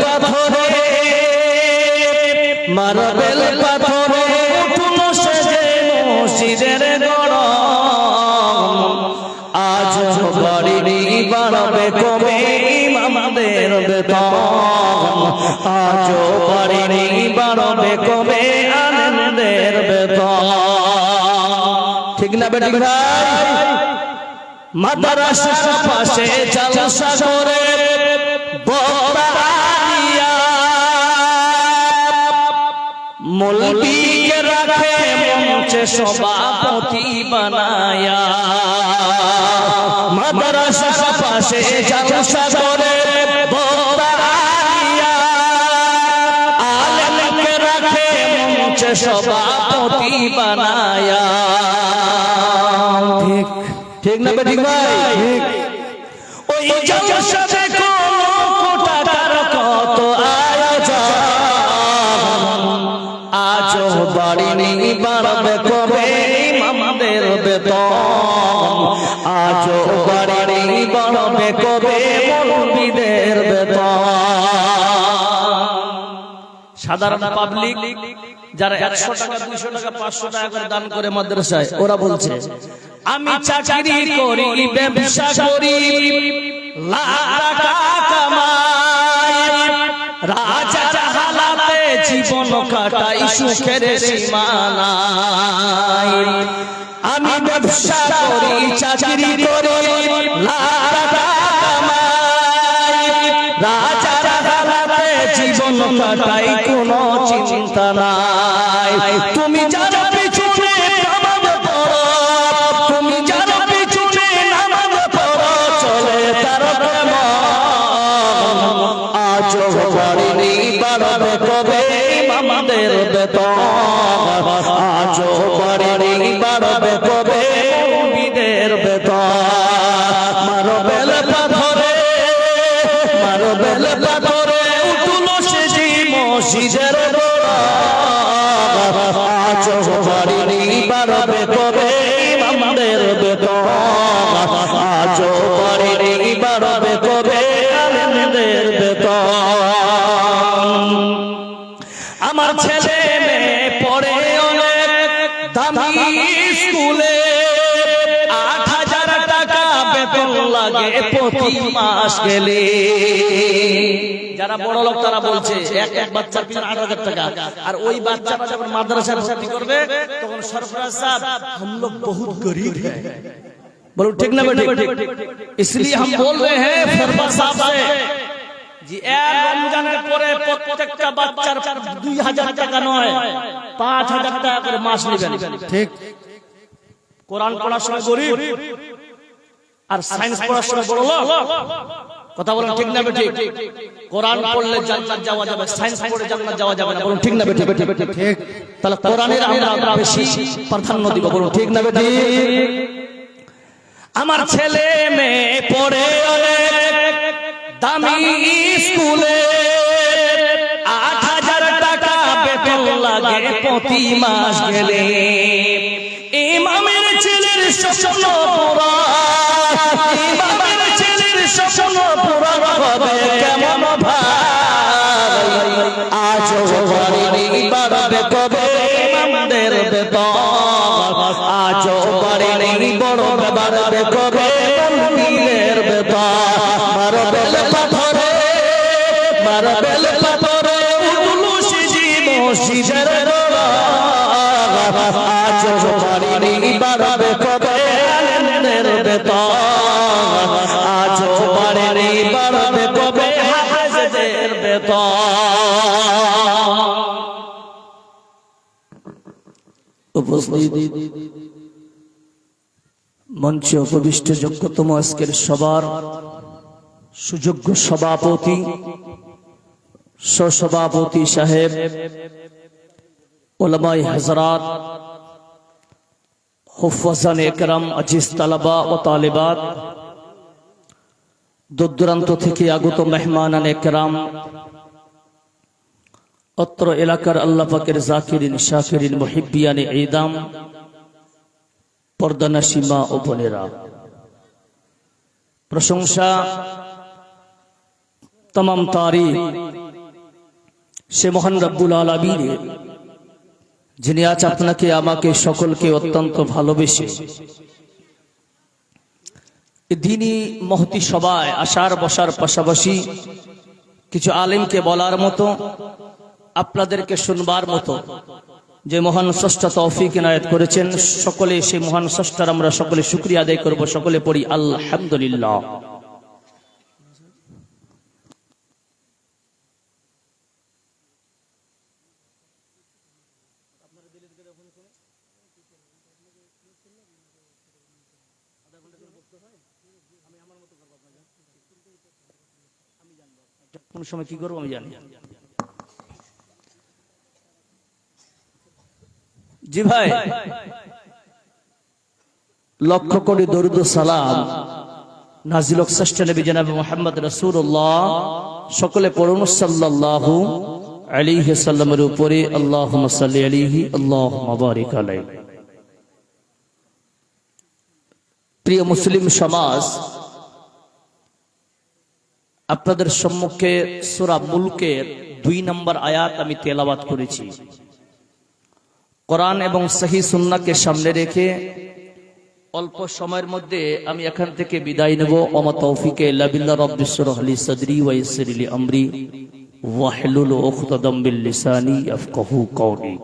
পাথরে মার্বেল পাথরে উঠুন সেজে মসজিদের গড়ন আজ বাড়ি বাড়বে কবে ইমামদের বেতন আজ বাড়ি বাড়বে কবে আলেমদের বেতন ঠিক না বেটি ভাই মাদ্রাসার পাশে জালসা করে বক্তা মৌলবীকে রাখে মঞ্চে সভাপতি বানায়া মাদ্রাসার পাশে জালসা করে বক্তা আলেমকে রাখে মঞ্চে সভাপতি বানায়া ঠিক না বেটি ভাই ঠিক ওই জলসা দেখো টাকার কত আয়োজন আজ বাড়ি নেই বাড়বে কবে ইমামদের বেতন আজ বাড়ি নেই বাড়বে কবে মৌলবীদের বেতন সাধারণ পাবলিক যারা 100 টাকা 200 টাকা 500 টাকা করে দান করে মাদ্রাসায় ওরা বলছে আমি চাকরি করি ব্যবসা করি লাখ টাকা কামাই রাজার হালাতে জীবন কাটাই সুখের সীমানায় আমি ব্যবসা করি চাকরি করি লাখ টাকা কামাই রাজার হালাতে জীবন কাটাই কোনো চিন্তা নাই তুমি যারা পিছনে নামাজ পড়ো তুমি যারা পিছনে নামাজ পড়ো চলে তার প্রেম আজ বাড়ি নেই বাড়বে কবে ইমামদের বেতন আজ বাড়ি নেই বাড়বে কবে মৌলবীদের বেতন মার্বেল পাথরে উঠল সেজি মসজিদের আজ বাড়ি নেই বাড়বে কবে ইমামদের বেতন আজ বাড়ি নেই বাড়বে কবে আলেমদের বেতন আমার ছেলে মেয়ে পড়ে অনেক দামি স্কুলে 8,000 টাকা বেতন লাগে প্রতি মাস গেলে যারা বড় লোক তারা বলছে এক বাচ্চার পিছনে 8,000 টাকা আর ওই বাচ্চাটা যখন মাদ্রাসায় ভর্তি করবে তখন সরফরাজ সাহেব हम लोग बहुत गरीब हैं बोलो ठीक ना बेटे इसलिए हम बोल रहे हैं फरमान साहब से जी রমজানের পরে প্রত্যেকটা বাচ্চার 2,000 টাকা নয় 5,000 টাকা করে মাস নেবেন ঠিক কোরআন পড়ার সময় গরিব আর সায়েন্স পড়ার সময় বড় লোক কথা বলেন ঠিক না বেটি কোরআন পড়লে জান্নাত যাওয়া যাবে সায়েন্স পড়লে জান্নাত যাওয়া যাবে না বলুন ঠিক না বেটি ঠিক তাহলে কোরআনের আমরা বেশি প্রাধান্য দিব বলুন ঠিক না বেটি আমার ছেলে মেয়ে পড়ে অনেক দামি স্কুলে 8,000 টাকা বেতন লাগে প্রতি মাস গেলে ইমামের ছেলের স্বপ্ন পুরা ইমামের ছেলের স্বপ্ন পুরা হবে কেমন ভাই আজ বাড়ি নেই বাড়বে কবে ইমামদের বেতন আজ বাড়ি নেই বড় বাড়বে কবে মৌলবীদের বেতন মার্বেল পাথরে উঠল সেজি মসজিদের আজ বাড়ি নেই বাড়বে কবে আলেমদের বেতন আজ বাড়ি নেই বাড়বে কবে হাফেজদের বেতন উপস্থিত মঞ্চে উপবিষ্ট যোগ্যতম আজকের সবার সুযোগ্য সভাপতি সহসভাপতি সাহেব উলামায়ে হযরত হুফাজান একরাম আজিজ তালাবা ও তালিবাত দূর দূরান্ত থেকে আগত মেহমানান একরাম অত্র এলাকার আল্লাহ পাকের জাকিরিন শাকিরিন মুহিব্বিয়ানে ঈদাম পর্দানাশী মা ও বোনেরা প্রশংসা तमाम तारीफ সে মহান রব্বুল আলামিন যিনি আজ আপনাকে আমাকে সকলকে অত্যন্ত ভালোবেসে দিনী মহতি সভায় আসার বসার পাশাপাশি কিছু আলেমকে বলার মতো, আপনাদেরকে শুনবার মতো যে মহান স্রষ্টা তৌফিক ইনায়েত করেছেন, সকলে সেই মহান স্রষ্টার আমরা সকলে শুকরিয়া আদায় করব। সকলে পড়ি আলহামদুলিল্লাহ। কোন সময় কি করবো আমি জানি। জি ভাই, লক্ষ কোটি দরুদ ও সালাম নাজিল হোক শ্রেষ্ঠ নবী জনাব মুহাম্মদ রাসূলুল্লাহ, সকলে পড়ুন সাল্লাল্লাহু আলাইহি সাল্লামের উপরে। আল্লাহুম্মা সাল্লি আলাইহি আল্লাহুম্মা বারিক আলাইহি। প্রিয় মুসলিম সমাজ, আপনাদের সম্মুখে সূরা মুলকের 2 নম্বর আয়াত আমি তেলাওয়াত করেছি। কোরআন এবং সহিহ সুন্নাহকে সামনে রেখে অল্প সময়ের মধ্যে আমি এখান থেকে বিদায় নেব। ওমা তৌফিকে ইল্লা বিল্লাহ। রব্বি ইশরাহ লি সাদরি ওয়া ইয়াসসির লি আমরি ওয়াহলুল উকদাম মিন লিসানি ইয়াফকাহু কওলি।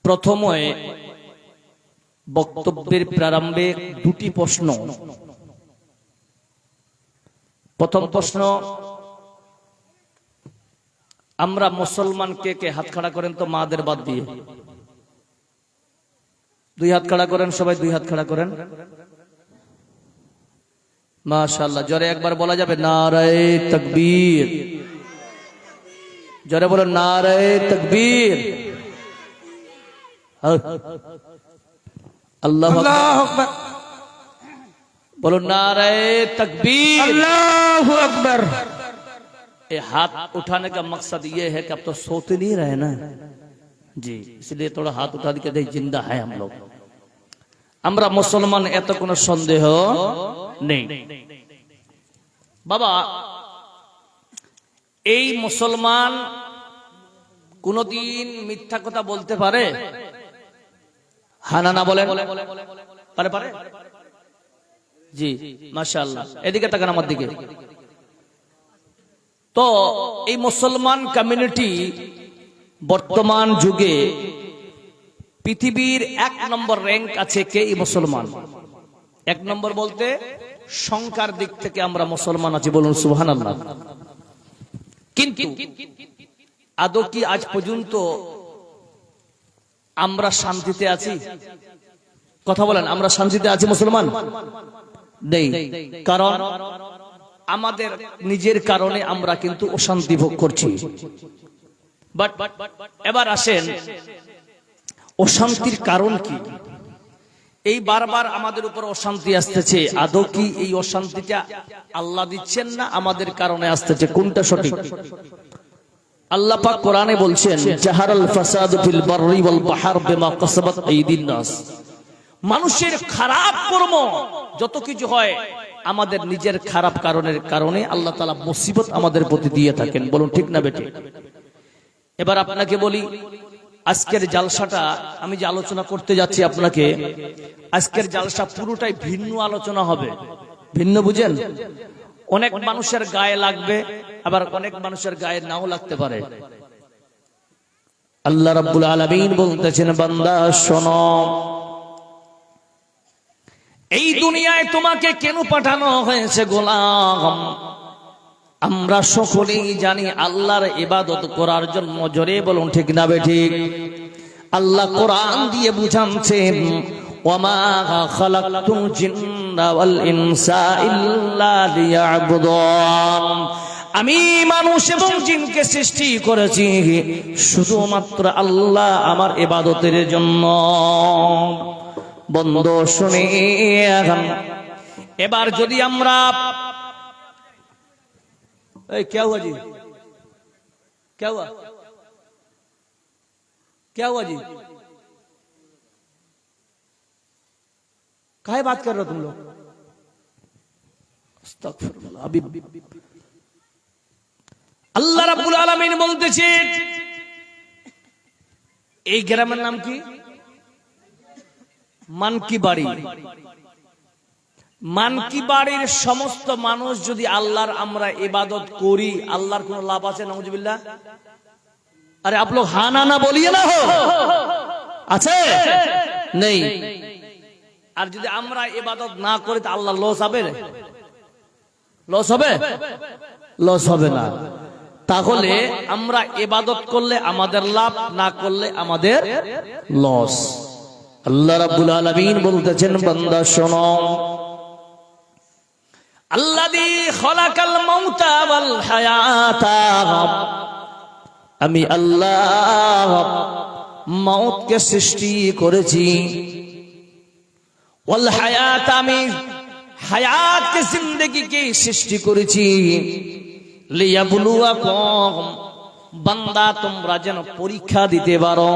প্রথমে বক্তব্যের প্রারম্ভে দুটি প্রশ্ন। প্রথম প্রশ্ন, আমরা মুসলমান কে কে? হাত খাড়া করেন তো, মাদের বাদ দিয়ে। 2 হাত খাড়া করেন, সবাই 2 হাত খাড়া করেন। মাশাআল্লাহ। জোরে একবার বলা যাবে নারায়ে তাকবীর। জোরে বলো নারায়ে তাকবীর। আল্লাহু আকবার। बोलो नारे तकबीर, अल्लाहु अकबर। ये हाथ उठाने का मकसद ये है कि अब तो सोते नहीं रहे ना जी, इसलिए थोड़ा हाथ उठा के देख, जिंदा है हम लोग। আমরা মুসলমান, এত কোনো সন্দেহ নেই। বাবা, এই মুসলমান কোনদিন মিথ্যা কথা বলতে পারে? হ্যাঁ না বলেন? পারে পারে জি, মাশাআল্লাহ। এদিকে তাকান আমার দিকে। তো এই মুসলমান কমিউনিটি বর্তমান যুগে পৃথিবীর 1 নম্বর র‍্যাঙ্ক আছে কে? এই মুসলমান। 1 নম্বর বলতে সংখ্যার দিক থেকে আমরা মুসলমান আছি, বলুন সুবহানাল্লাহ। কিন্তু আদৌ কি আজ পর্যন্ত আমরা শান্তিতে আছি? কথা বলেন, আমরা শান্তিতে আছি মুসলমান? নেই। কারণ আমাদের নিজের কারণে আমরা কিন্তু অশান্তি ভোগ করছি। বাট এবার আসেন, অশান্তির কারণ কি? এই বারবার আমাদের উপর অশান্তি আসতেছে, আদৌ কি এই অশান্তিটা আল্লাহ দিচ্ছেন না আমাদের কারণে আসতেছে? কোনটা সঠিক? আল্লাহ পাক কোরআনে বলছেন, জাহারাল ফাসাদু ফিল বাররি ওয়াল বাহর বিমা কাসাবাত আইদিন নাস। মানুষের খারাপ কর্ম যত কিছু হয় আমাদের নিজের খারাপ কারণের কারণে আল্লাহ তাআলা মুসিবত আমাদের প্রতি দিয়ে থাকেন, বলুন ঠিক না বেঠিক? এবার আপনাকে বলি, আজকের জালসাটা আমি যে আলোচনা করতে যাচ্ছি আপনাকে, আজকের জালসা পুরোটাই ভিন্ন আলোচনা হবে। ভিন্ন বুঝেন? অনেক মানুষের গায়ে লাগবে, আবার অনেক মানুষের গায়ে নাও লাগতে পারে। আল্লাহ রাব্বুল আলামিন বলতেছেন, বান্দা শোনো, এই দুনিয়ায় তোমাকে কেন পাঠানো হয়েছে গোলাম? আমরা সকলেই জানি আল্লাহর ইবাদত করার জন্য। জোরে বলুন ঠিক না বেঠিক? আল্লাহ কোরআন দিয়ে বুঝাচ্ছেন, ওয়ামা খালাকতুল জিন্না ওয়াল ইনসা ইল্লা লিয়াবুদুন। আমি মানুষ এবং জিনকে সৃষ্টি করেছি শুধুমাত্র আল্লাহ আমার ইবাদতের জন্য। বন্ধ শুনে এবার যদি আমরা क्या हुआ जी? क्या हुआ? क्या हुआ जी? काहे बात कर रहे हो तुम लोग? अस्तगफिरुल्लाह। अभी আল্লাহ রাব্বুল আলামিন বলতেছেন, এই গ্রামের নাম কি? মানকি বাড়ি। মানকি বাড়ির সমস্ত মানুষ যদি আল্লাহর আমরা ইবাদত করি, আল্লাহর কোন লাভ আছে? নাউজুবিল্লাহ। আরে আপ লোগ হা না না বলিয়ে না হো, আছে নেই? আর যদি আমরা ইবাদত না করি তো আল্লাহ লস হবে? লস হবে? লস হবে না। তাহলে আমরা ইবাদত করলে আমাদের লাভ, না করলে আমাদের লস। আল্লাহ রাব্বুল আলামিন বলতেছেন, বান্দা শোনো, আল্লাযী খালাকাল মাউতা ওয়াল হায়াতা, আমি আল্লাহ মওতকে সৃষ্টি করেছি, ওয়াল হায়াত, আমি হায়াতকে, জিন্দেগিকে সৃষ্টি করেছি, লিয়াবলুয়াকুম, বান্দা তোমরা যেন পরীক্ষা দিতে পারো,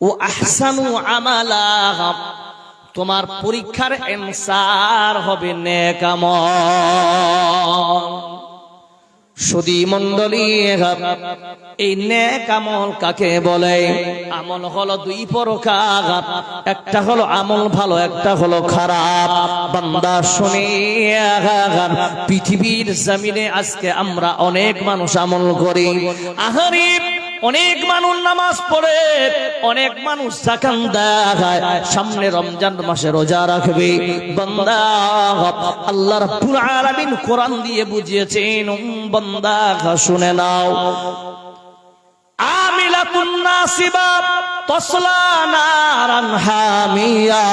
ও আহসানু আমালা, তোমার পরীক্ষার অ্যানসার হবে নেক আমল। সুধী মণ্ডলী, এই নেক আমল কাকে বলে? আমল হলো দুই প্রকার, একটা হলো আমল ভালো, একটা হলো খারাপ। বান্দা শুনে, পৃথিবীর জমিনে আজকে আমরা অনেক মানুষ আমল করি, আহারে অনেক মানুষ নামাজ পড়ে, অনেক মানুষ যাকাত দেয়, সামনে রমজান মাসে রোজা রাখবে। বান্দা, আল্লাহ রাব্বুল আলামিন কোরআন দিয়ে বুঝিয়েছেন, বান্দা শুনে নাও, আমিলাতুন নাসিবা তাসলা নারান হামিয়া।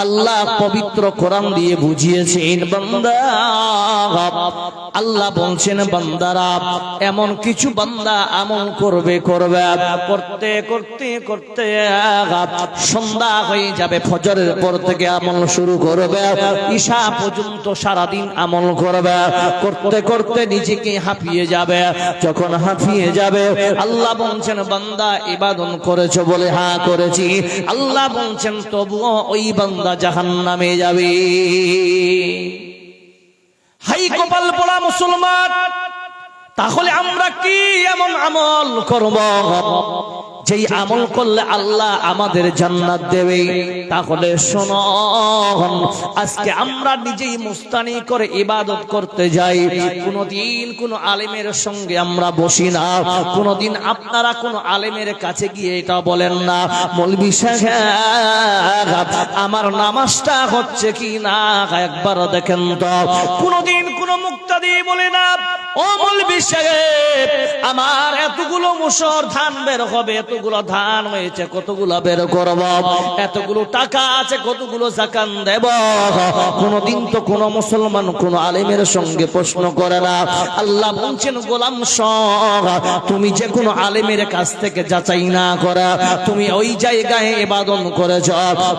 আল্লাহ পবিত্র কোরআন দিয়ে বুঝিয়েছেন, বান্দা, আল্লাহ বলছেন, বান্দারা, এমন কিছু বান্দা আমল করবে করতে করতে করতে সন্ধ্যা হয়ে যাবে, ফজরের পর থেকে আমল শুরু করবে, ঈশা পর্যন্ত সারাদিন আমল করবে, করতে করতে নিজেকে হাঁপিয়ে যাবে। যখন হাঁপিয়ে যাবে, আল্লাহ বলছেন, বান্দা ইবাদত করেছো বলে হ্যাঁ করেছি, আল্লাহ বলছেন তবুও ওই বান্দা জাহান্নামে যাবে। হাই কপাল পোড়া মুসলমান, তাহলে আমরা কি এমন আমল করব যেই আমল করলে আল্লাহ আমাদের জান্নাত দেবে? তাহলে শোনো, আজকে আমরা নিজেই মুস্তানি করে ইবাদত করতে যাই, কোনদিন কোন আলেমের সঙ্গে আমরা বসি না, কোনদিন আপনারা কোন আলেমের কাছে গিয়ে এটা বলেন না, মৌলভী সাহেব আমার নামাজটা হচ্ছে কি না একবার দেখেন তো। কোনদিন কোন মুক্তাদি বলে না, ও মৌলভী সাহেব আমার এতগুলো মুসর ধান বের হবে, এতগুলো ধান হয়েছে, কতগুলো বের করব, এতগুলো টাকা আছে, কতগুলো যাকাত দেব। কোনদিন তো কোন মুসলমান কোন আলেমের সঙ্গে প্রশ্ন করে না। আল্লাহ বলছেন, গোলাম শোন, তুমি যে কোনো আলেমের কাছ থেকে যাচাই না করে তুমি ওই জায়গায় ইবাদত করেছ,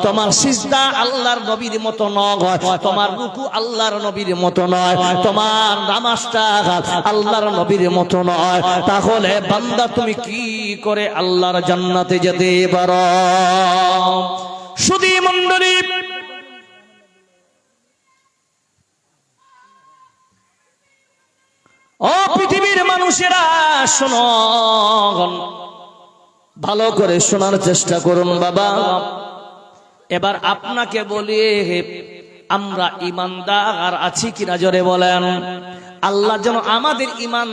তোমার সিজদা আল্লাহর নবীর মতো নয়, তোমার রুকু আল্লাহর নবীর মতো নয়, তোমার নামাজটা আল্লাহর নবীর মতো নয়, তাহলে বান্দা তুমি কি করে আল্লাহর জান্নাতে যেতে পারো? সুধী মণ্ডলী, ও পৃথিবীর মানুষেরা শোনো, ভালো করে শোনার চেষ্টা করুন বাবা। এবার আপনাকে বলি, আমরা ইমানদার আছি কিনা জোরে বলেন। আল্লাহ যেন আমাদের ইমান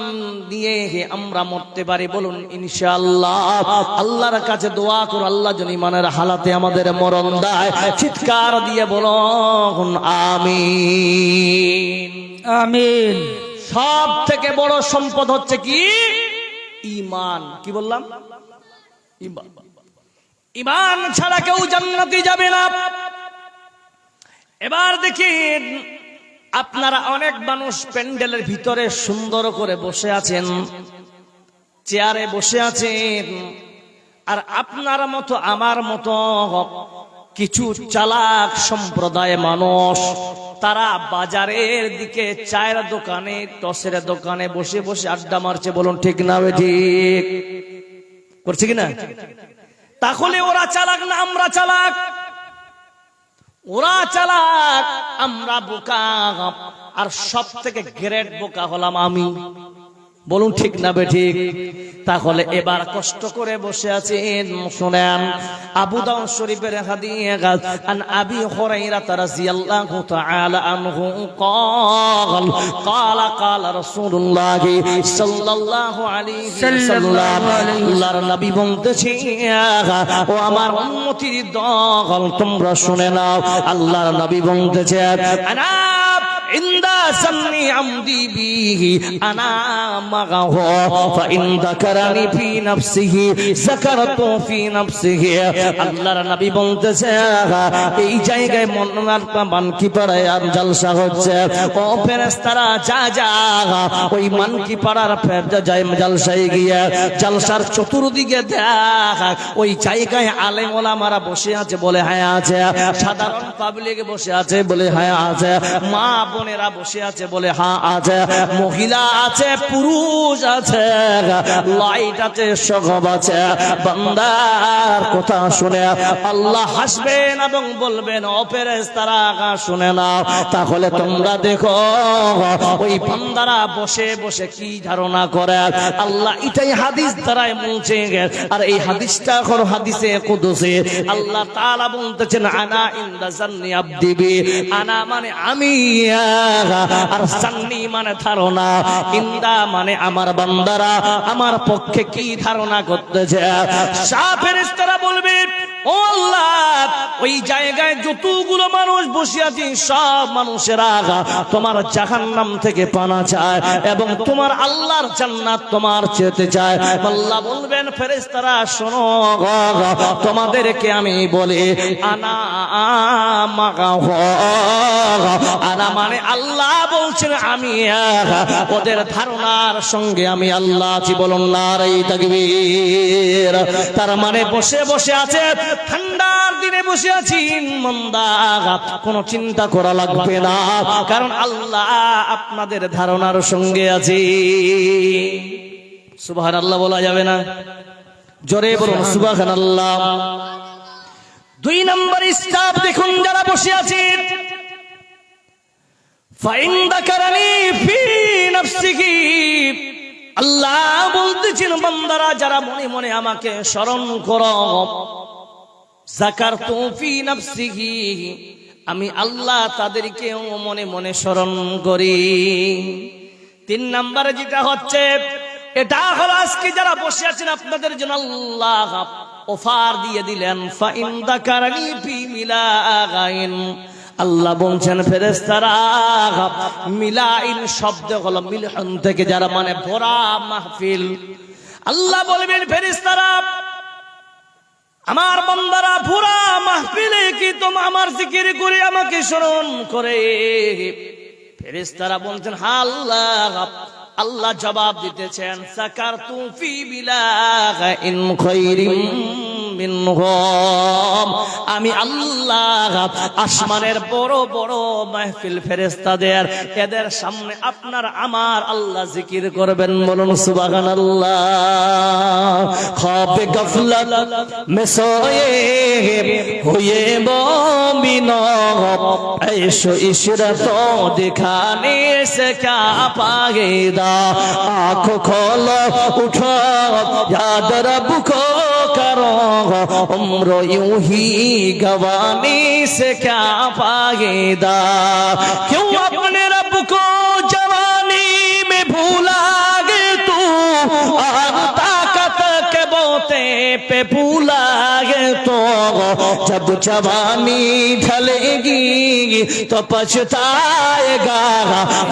দিয়ে আমরা মরতে পারি, বলুন ইনশাআল্লাহ। আল্লাহর কাছে দোয়া করুন, আল্লাহ যেন ইমানের হালাতে আমাদের মরণ দেয়। চিৎকার দিয়ে বলুন আমিন, আমিন। সব থেকে বড় সম্পদ হচ্ছে কি? ঈমান। কি বললাম? ঈমান। ঈমান ছাড়া কেউ জান্নাতে যাবে না। এবার দেখেন, আপনারা অনেক মানুষ প্যান্ডেলের ভিতরে সুন্দর করে বসে আছেন, চেয়ারে বসে আছেন, আর আপনার মতো আমার মতো কিছু চালাক সম্প্রদায় মানুষ, তারা বাজারের দিকে চায়ের দোকানে, টসের দোকানে বসে বসে আড্ডা মারছে। বলুন ঠিক না? ঠিক করছে কিনা? তাহলে ওরা চালাক না আমরা চালাক? ওরা চালাক, আমরা বোকা। আর সব থেকে গ্রেট বোকা হলাম আমি। বলুন ঠিক না বেঠিক? তাহলে এবার কষ্ট করে বসে আছেন, শুনেন আবু দাউদ শরীফের হাদিস আন আবি হুরায়রা রাদিয়াল্লাহু তাআলা আনহু ক্বালা রাসূলুল্লাহ সাল্লাল্লাহু আলাইহি ওয়াসাল্লাম, আল্লাহর নবী বলতেছেন, ও আমার উম্মতির দল তোমরা শুনে নাও, আল্লাহর নবী বলতেছেন, আনা ইনদা সান্নি আমদি বিহি আনা মাগাহু ফাইন যাকারানি ফি নাফসিহি যাকারতু ফি নাফসিহি। আল্লাহর নবী বলতেছে, এই জায়গায় মানকি পাড়ায় আর জলসা হচ্ছে, ও ফেরেশতারা যা যা ওই মানকি পাড়ার জলসায় গিয়ে জলসার চতুর্দিকে দেখ, ওই জায়গায় আলেম ওলামারা বসে আছে বলে হ্যাঁ আছে, সাধারণ পাবলিক বসে আছে বলে হ্যাঁ আছে, মা বোনেরা বসে আছে বলে হ্যাঁ আছে, মহিলা আছে, পুরুষ আছে, লাইট আছে, সগব আছে। বান্দার কথা শুনে আল্লাহ হাসবেন এবং বলবেন, ও ফেরেশতারা শুনে নাও, তাহলে তোমরা দেখো ওই বান্দারা বসে বসে কি ধারণা করে। আল্লাহ এটাই হাদিস দ্বারাই বলছে, আর এই হাদিসটা হলো হাদিসে কুদসি। আল্লাহ তাআলা বলতেছেন, আনা ইনদা জান্নি আবদি বি, আনা মানে আমি, আর সান্নি মানে ধারণা, ইন্দা মানে আমার বান্দারা আমার পক্ষে কি ধারণা করতেছে। সব ফেরেশতারা বলবে, ও আল্লাহ, ওই জায়গায় যতগুলো মানুষ বসে আছে সব মানুষেরা তোমার জাহান্নাম থেকে পানা চায় এবং তোমার আল্লাহর জান্নাত তোমার চেতে চায়। আল্লাহ বলবেন, ফেরেশতারা শোনো, তোমাদেরকে আমি বলি, আনা মাগাহু, আনা মানে আল্লাহ বলছেন আমি, ওদের ধারণার সঙ্গে আমি আল্লাহ আছি। বলুন নারে তাকবীর। তার মানে বসে বসে আছে, ঠান্ডার দিনে বসে আছি, মন্দা কোনো চিন্তা করা লাগবে না, কারণ আল্লাহ আপনাদের ধারণার সঙ্গে আছে। সুবহানাল্লাহ বলা যাবে না? জোরে বলুন সুবহানাল্লাহ। 2 নম্বর স্টাফ দেখুন যারা বসে আছে, ফাইন যাকারানি ফি নাফসিহি, আল্লাহ বলতেছেন বান্দারা যারা মনে মনে আমাকে স্মরণ করো, যাকারতু ফি নাফসিহি, আমি আল্লাহ তাদেরকেও মনে মনে স্মরণ করি। 3 নম্বরে যেটা হচ্ছে, এটা হলো আজকে যারা বসে আছেন আপনাদের জন্য আল্লাহ অফার দিয়ে দিলেন, ফাইন যাকারানি ফি মিলাগাইন, আল্লাহ বলছেন ফেরেশতারা, মিলাইন শব্দ হলো মিলহন থেকে, যারা মানে ভরা মাহফিল। আল্লাহ বলবেন, ফেরেশতারা আমার বান্দারা ভরা মাহফিলে কি তোমরা আমার জিকির করে আমাকে স্মরণ করে? ফেরেশতারা বলছেন, হ্যাঁ আল্লাহ। আল্লাহ জবাব দিতেছেন, যাকারতু ফি বিলাগিন খায়রিম মিনহুম, আমি আল্লাহ আসমানের বড় বড় মাহফিল ফেরেশতাদের, এদের সামনে আপনার আমার আল্লাহ জিকির করবেন। বলুন সুবহানাল্লাহ। খাবে গফলত মে সোয়ে হুয়ে মুমিন, ऐशो इशरतों दिखाने से क्या पाएगा, आँखों खोलो उठो याद रब को करो, उम्र यूं ही गवाने से क्या पाएगा, क्यों अपने रब को जवानी में भूला गे तू, और ताकत के बोते पे भूला गे तो, जब जवानी ढलेगी तो पछताएगा,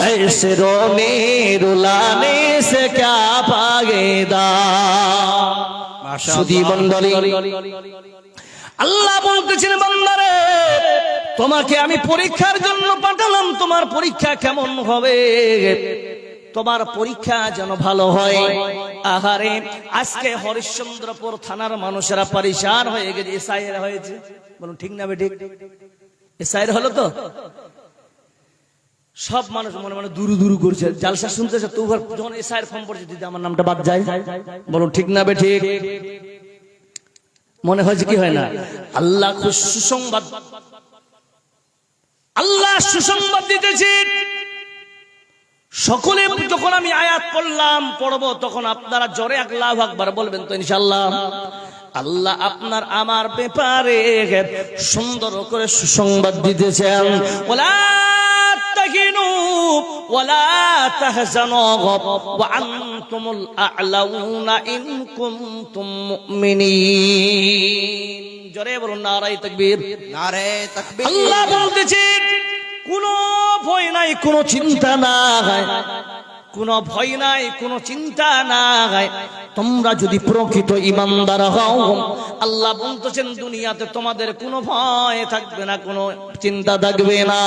ऐसे रोने रुलाने से क्या पाएगा। সুধী মণ্ডলী, আল্লাহ বলতেছেন, বান্দারে তোমাকে আমি পরীক্ষার জন্য পাঠালাম, তোমার পরীক্ষা কেমন হবে, তোমার পরীক্ষা যেন ভালো হয়। আহারে আজকে হরিশ্চন্দ্রপুর থানার মানুষেরা পরিশান হয়ে গেছে, এসআইআর হয়েছে। বলুন ঠিক না বেঠিক? এসআইআর হলো তো সব মানুষ মনে মনে দুরু দুরু করছে, জালসা শুনতেছে, তো যখন এসআইআর ফর্ম পড়ছে দিদি আমার নামটা বাদ যায়। বলুন ঠিক না বেঠিক? মনে হয়েছে কি হয় না? আল্লাহ সুসংবাদ, আল্লাহ সুসংবাদ দিতেছে, সকলে যখন আমি আয়াত পড়বো তখন আপনারা জোরে আল্লাহু আকবার বলবেন তো ইনশাআল্লাহ। আল্লাহ আপনার আমার ব্যাপারে সুন্দর করে সুসংবাদ দিতেছেন, ওয়ালা তাহিনু ওয়ালা তাহজানু ওয়া আনতুমুল আ'লাউনা ইন কুনতুম মুমিনিন। জোরে বলুন নারায়ে তাকবীর, নারায়ে তাকবীর। আল্লাহ বলতেছেন কোনো ভয় নাই, কোনো চিন্তা নাই, কোনো ভয় নাই, কোনো চিন্তা নাই। তোমরা যদি প্রকৃত ঈমানদার হও, আল্লাহ বলতেছেন দুনিয়াতে তোমাদের কোনো ভয় থাকবে না, কোনো চিন্তা থাকবে না।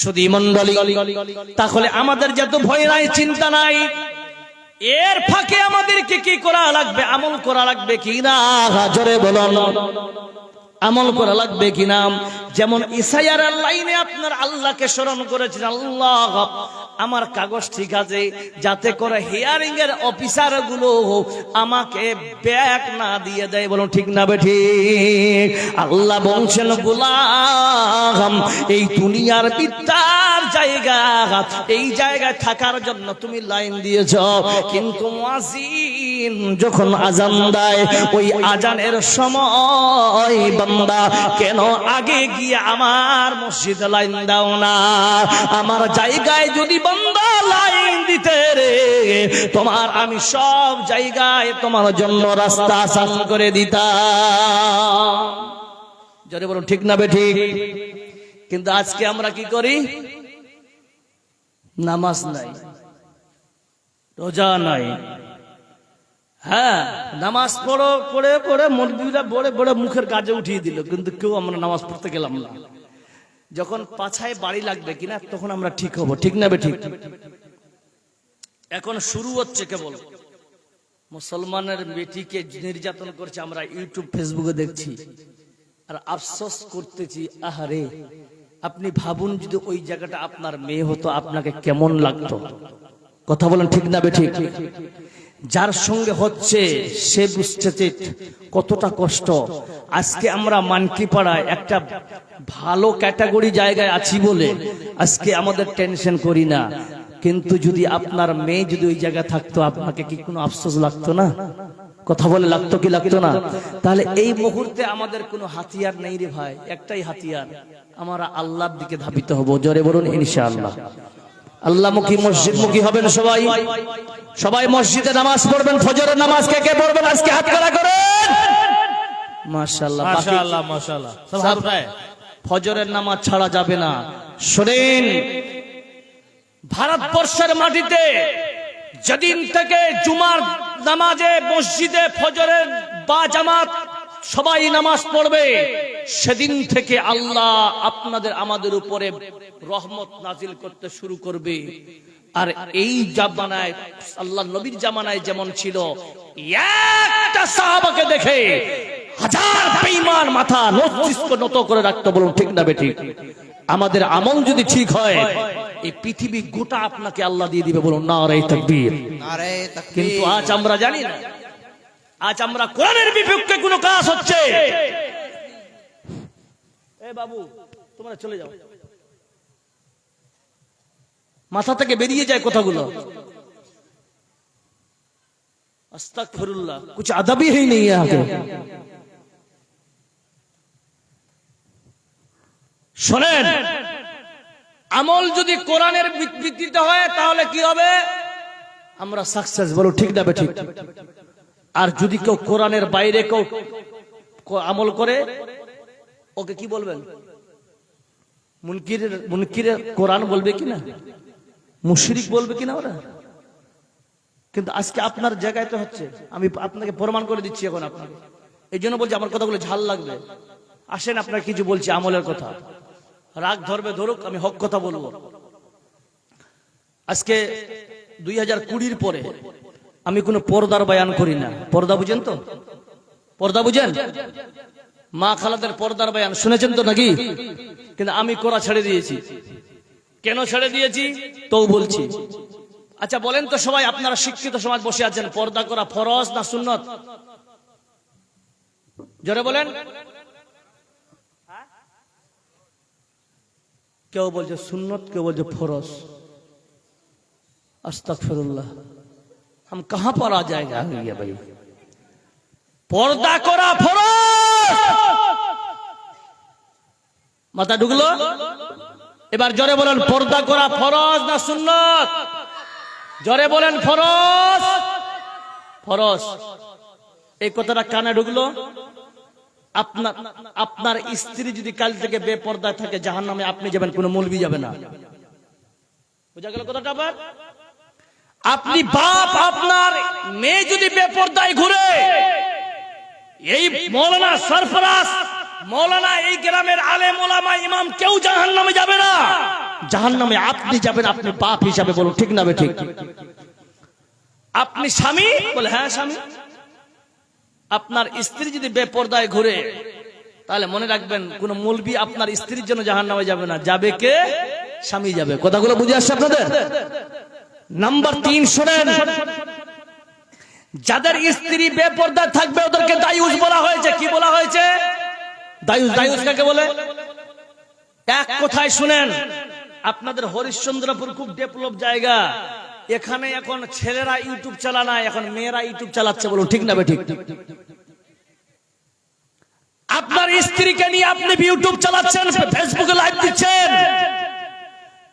শুধু মণ্ডলী, তাহলে আমাদের যত ভয় নাই, চিন্তা নাই, এর ফাঁকে আমাদেরকে কি করা লাগবে? আমল করা লাগবে কি না? জোরে বলুন, আমল করা লাগবে কিনা? যেমন ইসাইয়ার লাইনে আপনার আল্লাহকে স্মরণ করেছেন, আল্লাহ আমার কাগজ ঠিক আছে, যাতে করে হিয়ারিং এর অফিসার গুলো আমাকে ব্যাক না দিয়ে দেয়। বলুন ঠিক না বেঠিক? আল্লাহ বলছেন গোলাম, এই দুনিয়ার বিদ্যার জায়গা, এই জায়গায় থাকার জন্য তুমি লাইন দিয়েছ, কিন্তু মুয়াজ্জিন যখন আজান দেয়, ওই আজানের সময় বান্দা কেন আগে গিয়ে আমার মসজিদে লাইন দাও না? আমার জায়গায় যদি বান্দা লাইন দিতে রে, তোমার আমি সব জায়গায় তোমার জন্য রাস্তা আসান করে দিতাম। জোরে বলুন ঠিক না বেঠিক? কিন্তু আজকে আমরা কি করি? নামাজ নাই, রোজা নাই, হ্যাঁ নামাজ পড়ে মৌলবীরা বড় মুখের কাজে উঠিয়ে দিল, কিন্তু কেউ আমরা নামাজ পড়তে গেলাম না। যখন পাছায় বাড়ি লাগবে কিনা তখন আমরা ঠিক হব, ঠিক না বেঠিক? এখন শুরু হচ্ছে কেবল মুসলমানের বেটিকে নির্যাতন করছে, আমরা ইউটিউব ফেসবুকে দেখছি আর আফসোস করতেছি। আহারে, আপনি ভাবুন যদি ওই জায়গাটা আপনার মেয়ে হতো, আপনাকে কেমন লাগতো? কথা বলেন ঠিক না বেঠিক? যার সঙ্গে হচ্ছে সে বুঝতেছে কতটা কষ্ট। আজকে আমরা মানকিপাড়ায় একটা ভালো ক্যাটাগরি জায়গায় আছি বলে আজকে আমাদের টেনশন করি না, কিন্তু যদি আপনার মেয়ে যদি ওই জায়গায় থাকতো, আপনাকে কি কোনো আফসোস লাগতো না? কথা বলে লাগতো কি লাগতো না? তাহলে এই মুহূর্তে আমাদের কোনো হাতিয়ার নেই রে ভাই, একটাই হাতিয়ার, আমরা আল্লাহর দিকে ধাবিত হব। জোরে বলুন ইনশাআল্লাহ। আল্লাহমুখী, মসজিদমুখী হবেন সবাই। সবাই মসজিদে নামাজ পড়বেন, ফজরের নামাজ কে কে পড়বেন আজকে হাত খাড়া করেন। মাশাআল্লাহ, মাশাআল্লাহ, মাশাআল্লাহ। সব ফজরের নামাজ ছাড়া যাবে না। শুনেন, ভারতবর্ষের মাটিতে যেদিন থেকে জুমার নামাজে মসজিদে ফজরের বা জামাত সবাই নামাজ পড়বে, সেদিন থেকে আল্লাহ আপনাদের আমাদের উপরে রহমত নাজিল করতে শুরু করবে। আর এই জামানায়, আল্লাহ নবীর জামানায় যেমন ছিল, একটা সাহাবাকে দেখে হাজার বেঈমান মাথা নত করে রাখতো। বলুন ঠিক না বেঠিক? আমাদের আমল যদি ঠিক হয়, এই পৃথিবী গোটা আপনাকে আল্লাহ দিয়ে দিবে। বলুন নারায়ে তাকবীর, নারায়ে তাকবীর। কিন্তু আজ আমরা জানি না, আজ আমরা কোরআনের বিপক্ষে কোনো কাজ হচ্ছে। এ বাবু, তোমরা চলে যাও, মাথা থেকে বেরিয়ে যায় কথাগুলো। আস্তাগফিরুল্লাহ, কুছ আদবই হি নেই यहाँ पे। শোনেন, আমল যদি কোরআনের ভিত্তিতে হয় তাহলে কি হবে? আমরা সাকসেস। বলো ঠিক না বেঠিক? আর যদি কেউ কোরআনের বাইরে কেউ আমল করে, ওকে কি বলবেন? মুনকিরে কোরআন বলবে কিনা, মুশরিক বলবে কিনা ওরা? কিন্তু আজকে আপনার জায়গায় তো হচ্ছে। আমি আপনাকে প্রমাণ করে দিচ্ছি এখন আপনাকে। এই জন্য বলছি আমার কথাগুলো ঝাল লাগবে। আসেন, আপনার কিছু বলছি আমলের কথা, রাগ ধরবে ধরুক, আমি হক কথা বলবো। আজকে 2020 পরে আমি কোনো পর্দার বয়ান করি না। পর্দা বুঝেন তো? পর্দা বুঝেন? মা খালাদের পর্দার বয়ান শুনেছেন তো নাকি? কিন্তু আমি করা ছেড়ে দিয়েছি। কেন ছেড়ে দিয়েছি তো বলছি। আচ্ছা বলেন তো সবাই, আপনারা শিক্ষিত সমাজ বসে আছেন, পর্দা করা ফরজ না সুন্নত? জোরে বলেন। কেউ বলছে সুন্নত, কেউ বলছে ফরজ। আস্তাগফিরুল্লাহ, हम कहां पर आ जाएगा ये भाई? পর্দা করা ফরজ, মাথা ঢুকলো? এবার জোরে বলেন, পর্দা করা ফরজ না সুন্নত? জোরে বলেন, ফরজ। ফরজ, এই কথাটা কানে ঢুকলো? আপনার স্ত্রী যদি কাল থেকে বেপর্দায় থাকে জাহান্নামে আপনি যাবেন, কোনো মৌলবি যাবে না। বুঝা গেল কথাটা? আবার আপনি বাপ, আপনার মেয়ে যদি বেপর্দায় ঘুরে, এই মৌলানা সরফরাজ, মৌলানা, এই গ্রামের আলেম ওলামা ইমাম কেউ জাহান্নামে যাবে না, জাহান্নামে আপনি যাবেন, আপনি বাপ হিসাবে। বলুন ঠিক না বে ঠিক? আপনি স্বামী, বলে হ্যাঁ স্বামী, আপনার স্ত্রী যদি বেপর্দায় ঘুরে, তাহলে মনে রাখবেন কোন মৌলবি আপনার স্ত্রীর জন্য জাহান্নামে যাবে না, যাবে কে? স্বামী যাবে। কথাগুলো বুঝে আসছে আপনাদের? নাম্বার 3 শুনেন, যাদের স্ত্রী বেপর্দা থাকবে ওদেরকে দায়ুস বলা হয়েছে। কি বলা হয়েছে? দায়ুস। দায়ুস কাকে বলে? এক কথায় শুনেন, আপনাদের হরিশ্চন্দ্রপুর খুব ডেভেলপ জায়গা, এখানে এখন ছেলেরা ইউটিউব চালায় না, এখন মেয়েরা ইউটিউব চালাচ্ছে। বলুন ঠিক না বে ঠিক? আপনার স্ত্রীকে নিয়ে আপনি ইউটিউব চালাচ্ছেন, ফেসবুকে লাইভ দিচ্ছেন,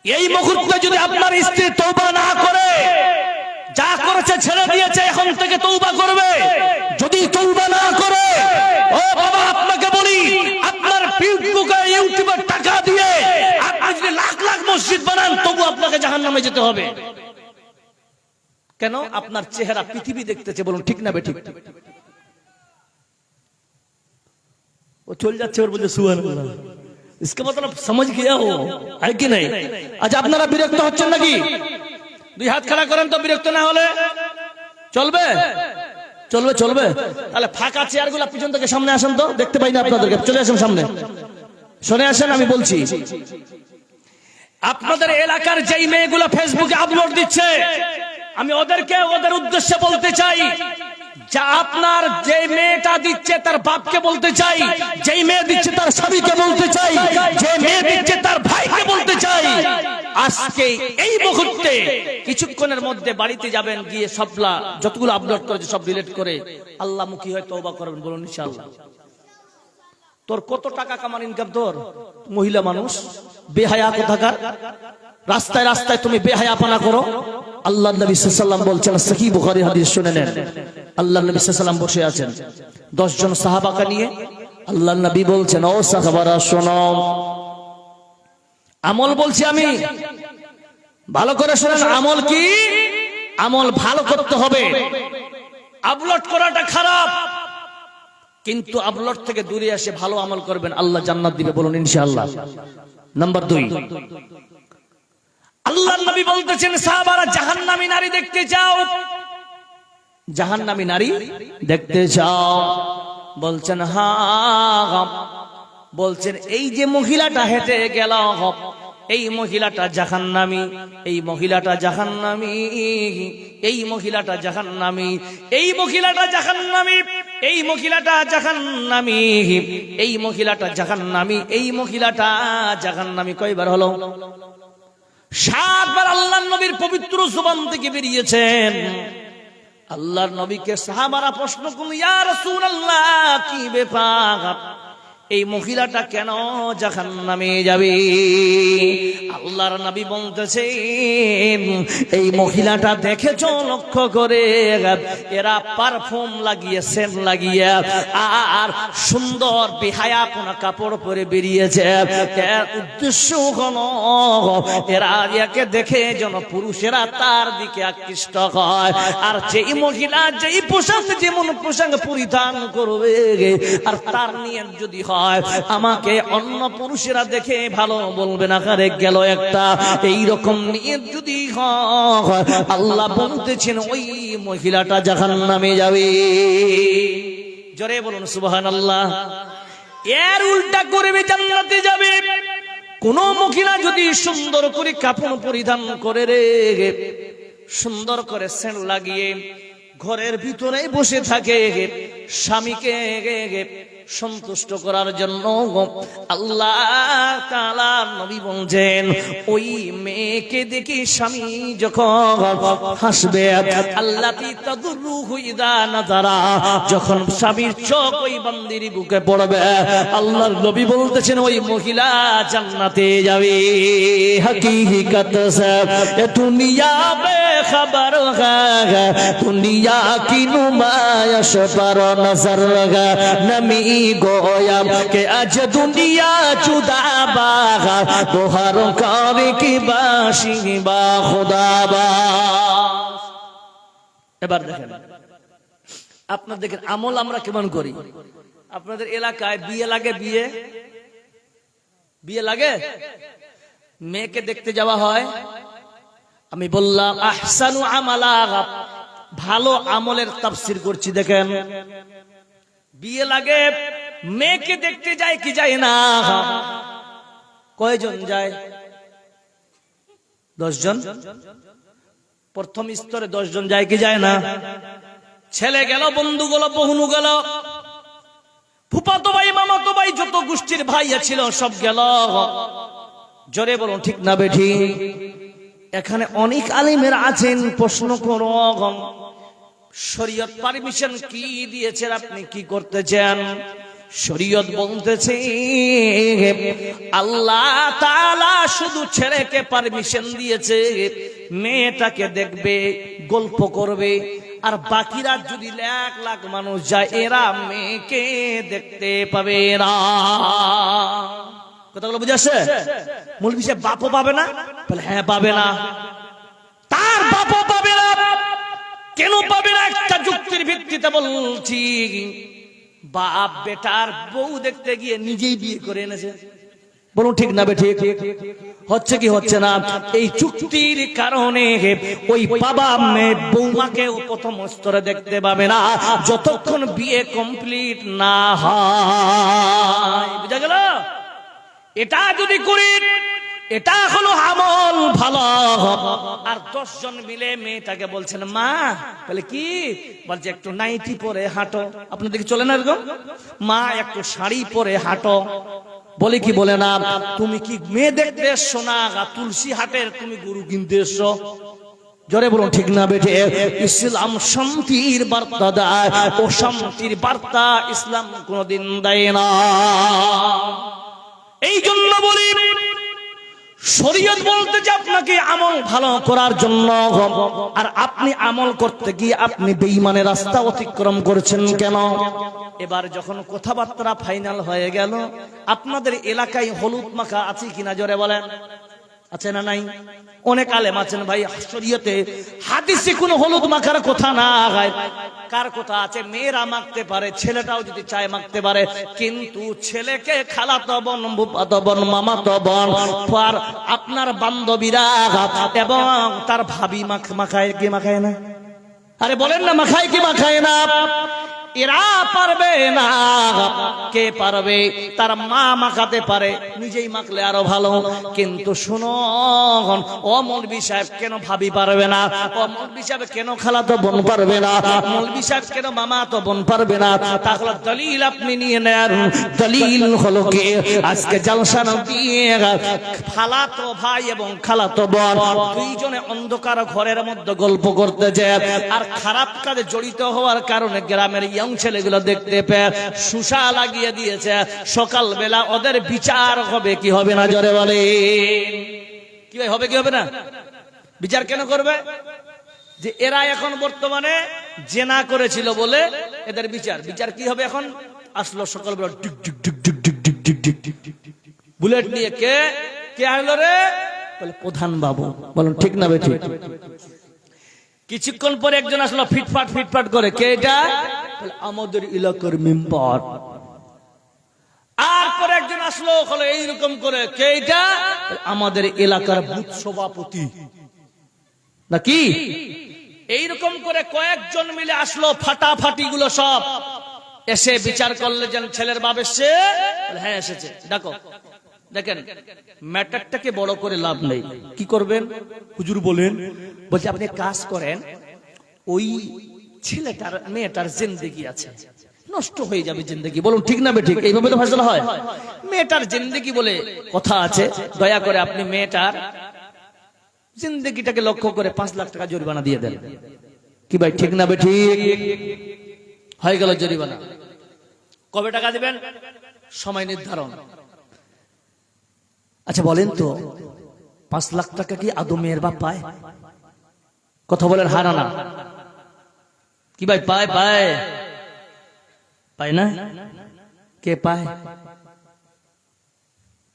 এই মুহূর্তে যদি আপনার স্ত্রী তওবা না করে, যা করেছে ছেড়ে দিয়েছে, এখন থেকে তওবা করবে। যদি তওবা না করে, ও বাবা আপনাকে বলি, আপনার ফেসবুকে ইউটিউবে টাকা দিয়ে আপনি যদি লাখ লাখ মসজিদ বানান, তবু আপনাকে জাহান্নামে যেতে হবে। কেন? আপনার চেহারা পৃথিবী দেখতেছে। বলুন ঠিক না বে ঠিক? ও চল যাচ্ছে, ওর বলছে সুবহানাল্লাহ, इसका मतलब समझ गया हो, है कि नहीं? আচ্ছা, আপনারা বিরক্ত হচ্ছেন নাকি? দুই হাত খাড়া করেন তো, বিরক্ত না হলে চলবে? চলবে, চলবে। তাহলে ফাঁকা চেয়ারগুলো পিছন থেকে সামনে আসেন তো, দেখতে পাই না আপনাদেরকে। চলে আসেন সামনে, শুনে আসেন, আমি বলছি। আপনাদের এলাকার যেই মেয়েগুলো ফেসবুকে আপলোড দিচ্ছে, আমি ওদেরকে, ওদের উদ্দেশ্যে বলতে চাই, যা আপনার যে মেয়েটা দিচ্ছে তার বাপকে বলতে চাই, যেই মেয়ে দিচ্ছে তার স্বামীকে বলতে চাই, যে মেয়ে দিচ্ছে তার ভাইকে বলতে চাই, আজকে এই মুহূর্তে কিছুক্ষণের মধ্যে বাড়িতে যাবেন, গিয়ে সবলা যতগুলো আপলোড করেছে সব ডিলিট করে আল্লাহমুখী হয়ে তওবা করবেন। বলুন ইনশাআল্লাহ। তোর কত টাকা কামার ইনকাম তোর? মহিলা মানুষ, বেহায়া কোথাকার, রাস্তায় রাস্তায় তুমি বেহায়াপনা করো। আল্লাহর নবী সাল্লাল্লাহু আলাইহি ওয়াসাল্লাম বলছেন, সহিহ বুখারী হাদিস শুনে নেন, আল্লাহর নবী সাল্লাল্লাহু আলাইহি ওয়াসাল্লাম বসে আছেন 10 জন সাহাবাকে নিয়ে। আল্লাহর নবী বলছেন, ও সাহাবারা শোনো, আমল বলছি আমি, ভালো করে শুনেন। আমল কি? আমল ভালো করতে হবে। আপলোড করাটা খারাপ, কিন্তু আপলোড থেকে দূরে এসে ভালো আমল করবেন, আল্লাহ জান্নাত দিবে। বলুন ইনশাআল্লাহ। নাম্বার 2, আল্লাহর নবী বলতেছেন, সাহাবারা জাহান্নামী নারী দেখতে চাও? জাহান্নামী নারী দেখতে চাও? বলছেন হ্যাঁ। বলছেন, এই যে মহিলাটা হেঁটে গেল, এই মহিলাটা জাহান্নামী, এই মহিলাটা জাহান্নামী, এই মহিলাটা জাহান্নামী, এই মহিলাটা জাহান্নামী, এই মহিলাটা জাহান্নামী, এই মহিলাটা জাহান্নামী, এই মহিলাটা জাহান্নামী। কয়বার হলো? 7 বার আল্লাহর নবীর পবিত্র জবান থেকে বেরিয়েছেন। আল্লাহর নবীকে সাহাবারা প্রশ্ন করলেন, ইয়া রাসূলুল্লাহ, কি ব্যাপার, এই মহিলাটা কেন জাহান্নামে যাবে? আল্লাহর নবী বলতেছেন, এই মহিলাটা দেখেছো লক্ষ্য করে, এরা পারফিউম লাগিয়ে, সেন্ট লাগিয়ে, আর সুন্দর বেহায়াপনা কাপড় পরে বেরিয়েছে। এর উদ্দেশ্য হলো এরা একে দেখে যেন পুরুষেরা তার দিকে আকৃষ্ট হয়। আর যেই মহিলা যেই পোশাক, যেমন পোশাক পরিধান করবে, আর তার নিয়ত যদি হয় আমাকে অন্য পুরুষেরা দেখে ভালো বলবে না, কারে গেল একটা, এইরকম নিয়ত যদি হয়, আল্লাহ বলতেছেন ওই মহিলাটা জাহান্নামে যাবে। জোরে বলুন সুবহানাল্লাহ। এর উল্টা করবে, জান্নাতে যাবে। কোন মহিলা যদি সুন্দর করে কাপড় পরিধান করে, রে সুন্দর করে সেন্ট লাগিয়ে ঘরের ভিতরে বসে থাকে, স্বামীকে সন্তুষ্ট করার জন্য আল্লাহ তাআলা নবী বলেন ওই মেয়েকে দেখে স্বামী যখন হাসবে, আল্লাতি তাদুরুহু ইযা নাযারা, যখন স্বামীর চোখ ওই বান্দির বুকে পড়বে, আল্লাহর নবী বলতেছেন ওই মহিলা জান্নাতে যাবে। হকিকত সে দুনিয়া বেখবর है, दुनिया की नुमाइश पर नजर नमी गोया के आज दुनिया जुदा बागा तोहर कार की बाशी बा खुदा बा। এবার দেখেন আপনারা দেখেন আমল আমরা কেমন করি। আপনাদের এলাকায় বিয়ে লাগে, বিয়ে লাগে, মেয়েকে দেখতে যাওয়া হয়। আমি বললাম আহসানু আমালা, ভালো আমলের তাফসীর করছি। দেখেন বিয়ে লাগে, মেয়েকে দেখতে যায় কি যায় না? কয়জন যায়? 10 জন। প্রথম স্তরে 10 জন যায় কি যায় না? ছেলে গেল, বন্ধু গেল, বহুনু গেল, ফুফাতো ভাই, মামাতো ভাই, যত গোষ্ঠীর ভাইয়া ছিল সব গেল। জোরে বলুন ঠিক না বেঠি? এখানে অনেক আলেমের আছেন, প্রশ্ন করো শরীয়ত পারমিশন কি দিয়েছে, আপনি কি করতে চান? শরীয়ত বলতেছে আল্লাহ তাআলা শুধু ছেলেকে পারমিশন দিয়েছে মেয়েটাকে দেখবে, গল্প করবে, আর বাকিরা যদি লাখ লাখ মানুষ যায় এরা মেয়েকে দেখতে পাবে না। কথাগুলো বুঝে আসছে? মৌলভী সাহেব বাপও পাবে না? বলে হ্যাঁ পাবে না। তার বাপও পাবে না। কেন পাবে না? একটা যুক্তির ভিত্তিতে বলছি। বাপ বেটার বউ দেখতে গিয়ে নিজেই বিয়ে করে এনেছে। বলুন ঠিক না বেঠিক? হচ্ছে কি হচ্ছে না? এই চুক্তির কারণে ওই বাবা মেয়ে বৌমাকে প্রথম স্তরে দেখতে পাবে না যতক্ষণ বিয়ে কমপ্লিট না হয়। বুঝা গেল? এটা যদি করি এটা হলো আমল ভালো। আর 10 জন মিলে মেয়েটাকে বলছেন মা, বলে কি? বলছে একটু নাইটি পরে হাঁটো। আপনাদের কি চলে না এরকম? মা একটু শাড়ি পরে হাঁটো। বলে কি বলে না? তুমি কি মেয়ে দেখতে এসছো না তুলসী হাটের, তুমি গরু কিনতে এসছো? জোরে বলুন ঠিক না বেঠে? ইসলাম শান্তির বার্তা দেয়, ও শান্তির বার্তা ইসলাম কোনদিন দেয় না। এই জন্য বলি শরীয়ত বলতে যে আপনাকে আমল ভালো করার জন্য, আর আপনি আমল করতে গিয়ে আপনি বেঈমানের রাস্তা অতিক্রম করেছেন কেন? এবার যখন কথাবার্তা ফাইনাল হয়ে গেল, আপনাদের এলাকায় হলুদ মাখা আছে কিনা জোরে বলেন? আছে না নাই? অনেক আলেম আছেন ভাই শরীয়তে হাদিসে কোনো হলুদ মাখার কথা না। কার কথা আছে? মেয়েরা মাখতে পারে, ছেলেটাও যদি চায় মাখতে পারে, কিন্তু ছেলেকে খালাতো বোন, ফুফাতো বোন, মামাতো বোন, আর আপনার বান্ধবীরা এবং তার ভাবি মাখায় কি মাখায় না? আরে বলেন না, মাখায় কি মাখায় না? এরা পারবে না। কে পারবে? তার মা মাখাতে পারে, নিজেই মাখলে আরো ভালো। কিন্তু শুনো, ও মৌলভী সাহেব কেন ভাবি পারবে না? ও মৌলভী সাহেব কেন খালাতো বোন পারবে না? মৌলভী সাহেব কেন মামাতো বোন পারবে না? তাহলে দলিল আপনি নিয়ে নেন। দলিল হলো কি? আজকে জালসা দিয়ে খালাতো ভাই এবং খালাতো বোন দুইজনে অন্ধকার ঘরের মধ্যে গল্প করতে যায়, আর খারাপ কাজে জড়িত হওয়ার কারণে গ্রামের ছেলেগুলো দেখতে পেয়ে সুসা লাগিয়ে দিয়েছে। সকাল বেলা ওদের বিচার হবে কি হবে না? জোরে বলে কি হবে কি হবে না? বিচার কেন করবে? যে এরা এখন বর্তমানে জেনা করেছিল বলে এদের বিচার কি হবে? এখন আসলো সকাল বেলা টিক টিক টিক টিক টিক টিক টিক টিক টিক বুলেট নিয়ে। কে আসলো রে? বলে প্রধান বাবু। বলুন ঠিক না বেঠিক? কিছুক্ষণ পরে একজন আসলো ফিটফাট ফিটফাট করে। কে এটা? আমাদের এলাকার মেম্বার। আর পরে একজন আসলো হলো এইরকম করে। কে এটা? আমাদের এলাকার বুথ সভাপতি নাকি? এইরকম করে কয়েকজন মিলে আসলো, ফাটাফাটি গুলো সব এসে বিচার করলে যেন ছেলের বাপ এসছে। হ্যাঁ এসেছে, ডাকো। দেখেন ম্যাটারটাকে বড় করে লাভ নেই। কি করবেন? হুজুর বলেন। বলছে আপনি কাজ করেন, ওই ছেলেটার মেয়েটার জিন্দেগি আছে, নষ্ট হয়ে যাবে জিন্দগি। বলুন ঠিক না বেঠিক? এইভাবে তো ফয়সালা হয়। মেয়েটার জিন্দগি বলে কথা আছে, দয়া করে আপনি মেয়েটার জিন্দগিটাকে লক্ষ্য করে 5 লাখ টাকা জরিমানা দিয়ে দেন। কি ভাই ঠিক না বেঠিক? হয়ে গেল জরিমানা। কবে টাকা দিবেন? সময় নির্ধারণ। আচ্ছা বলেন তো, 5 লাখ টাকা কি আদৌ মেয়ের বাপ পায়? কথা বলেন হ্যাঁ না? কি ভাই পায়? পায় পায় না? কে পায়?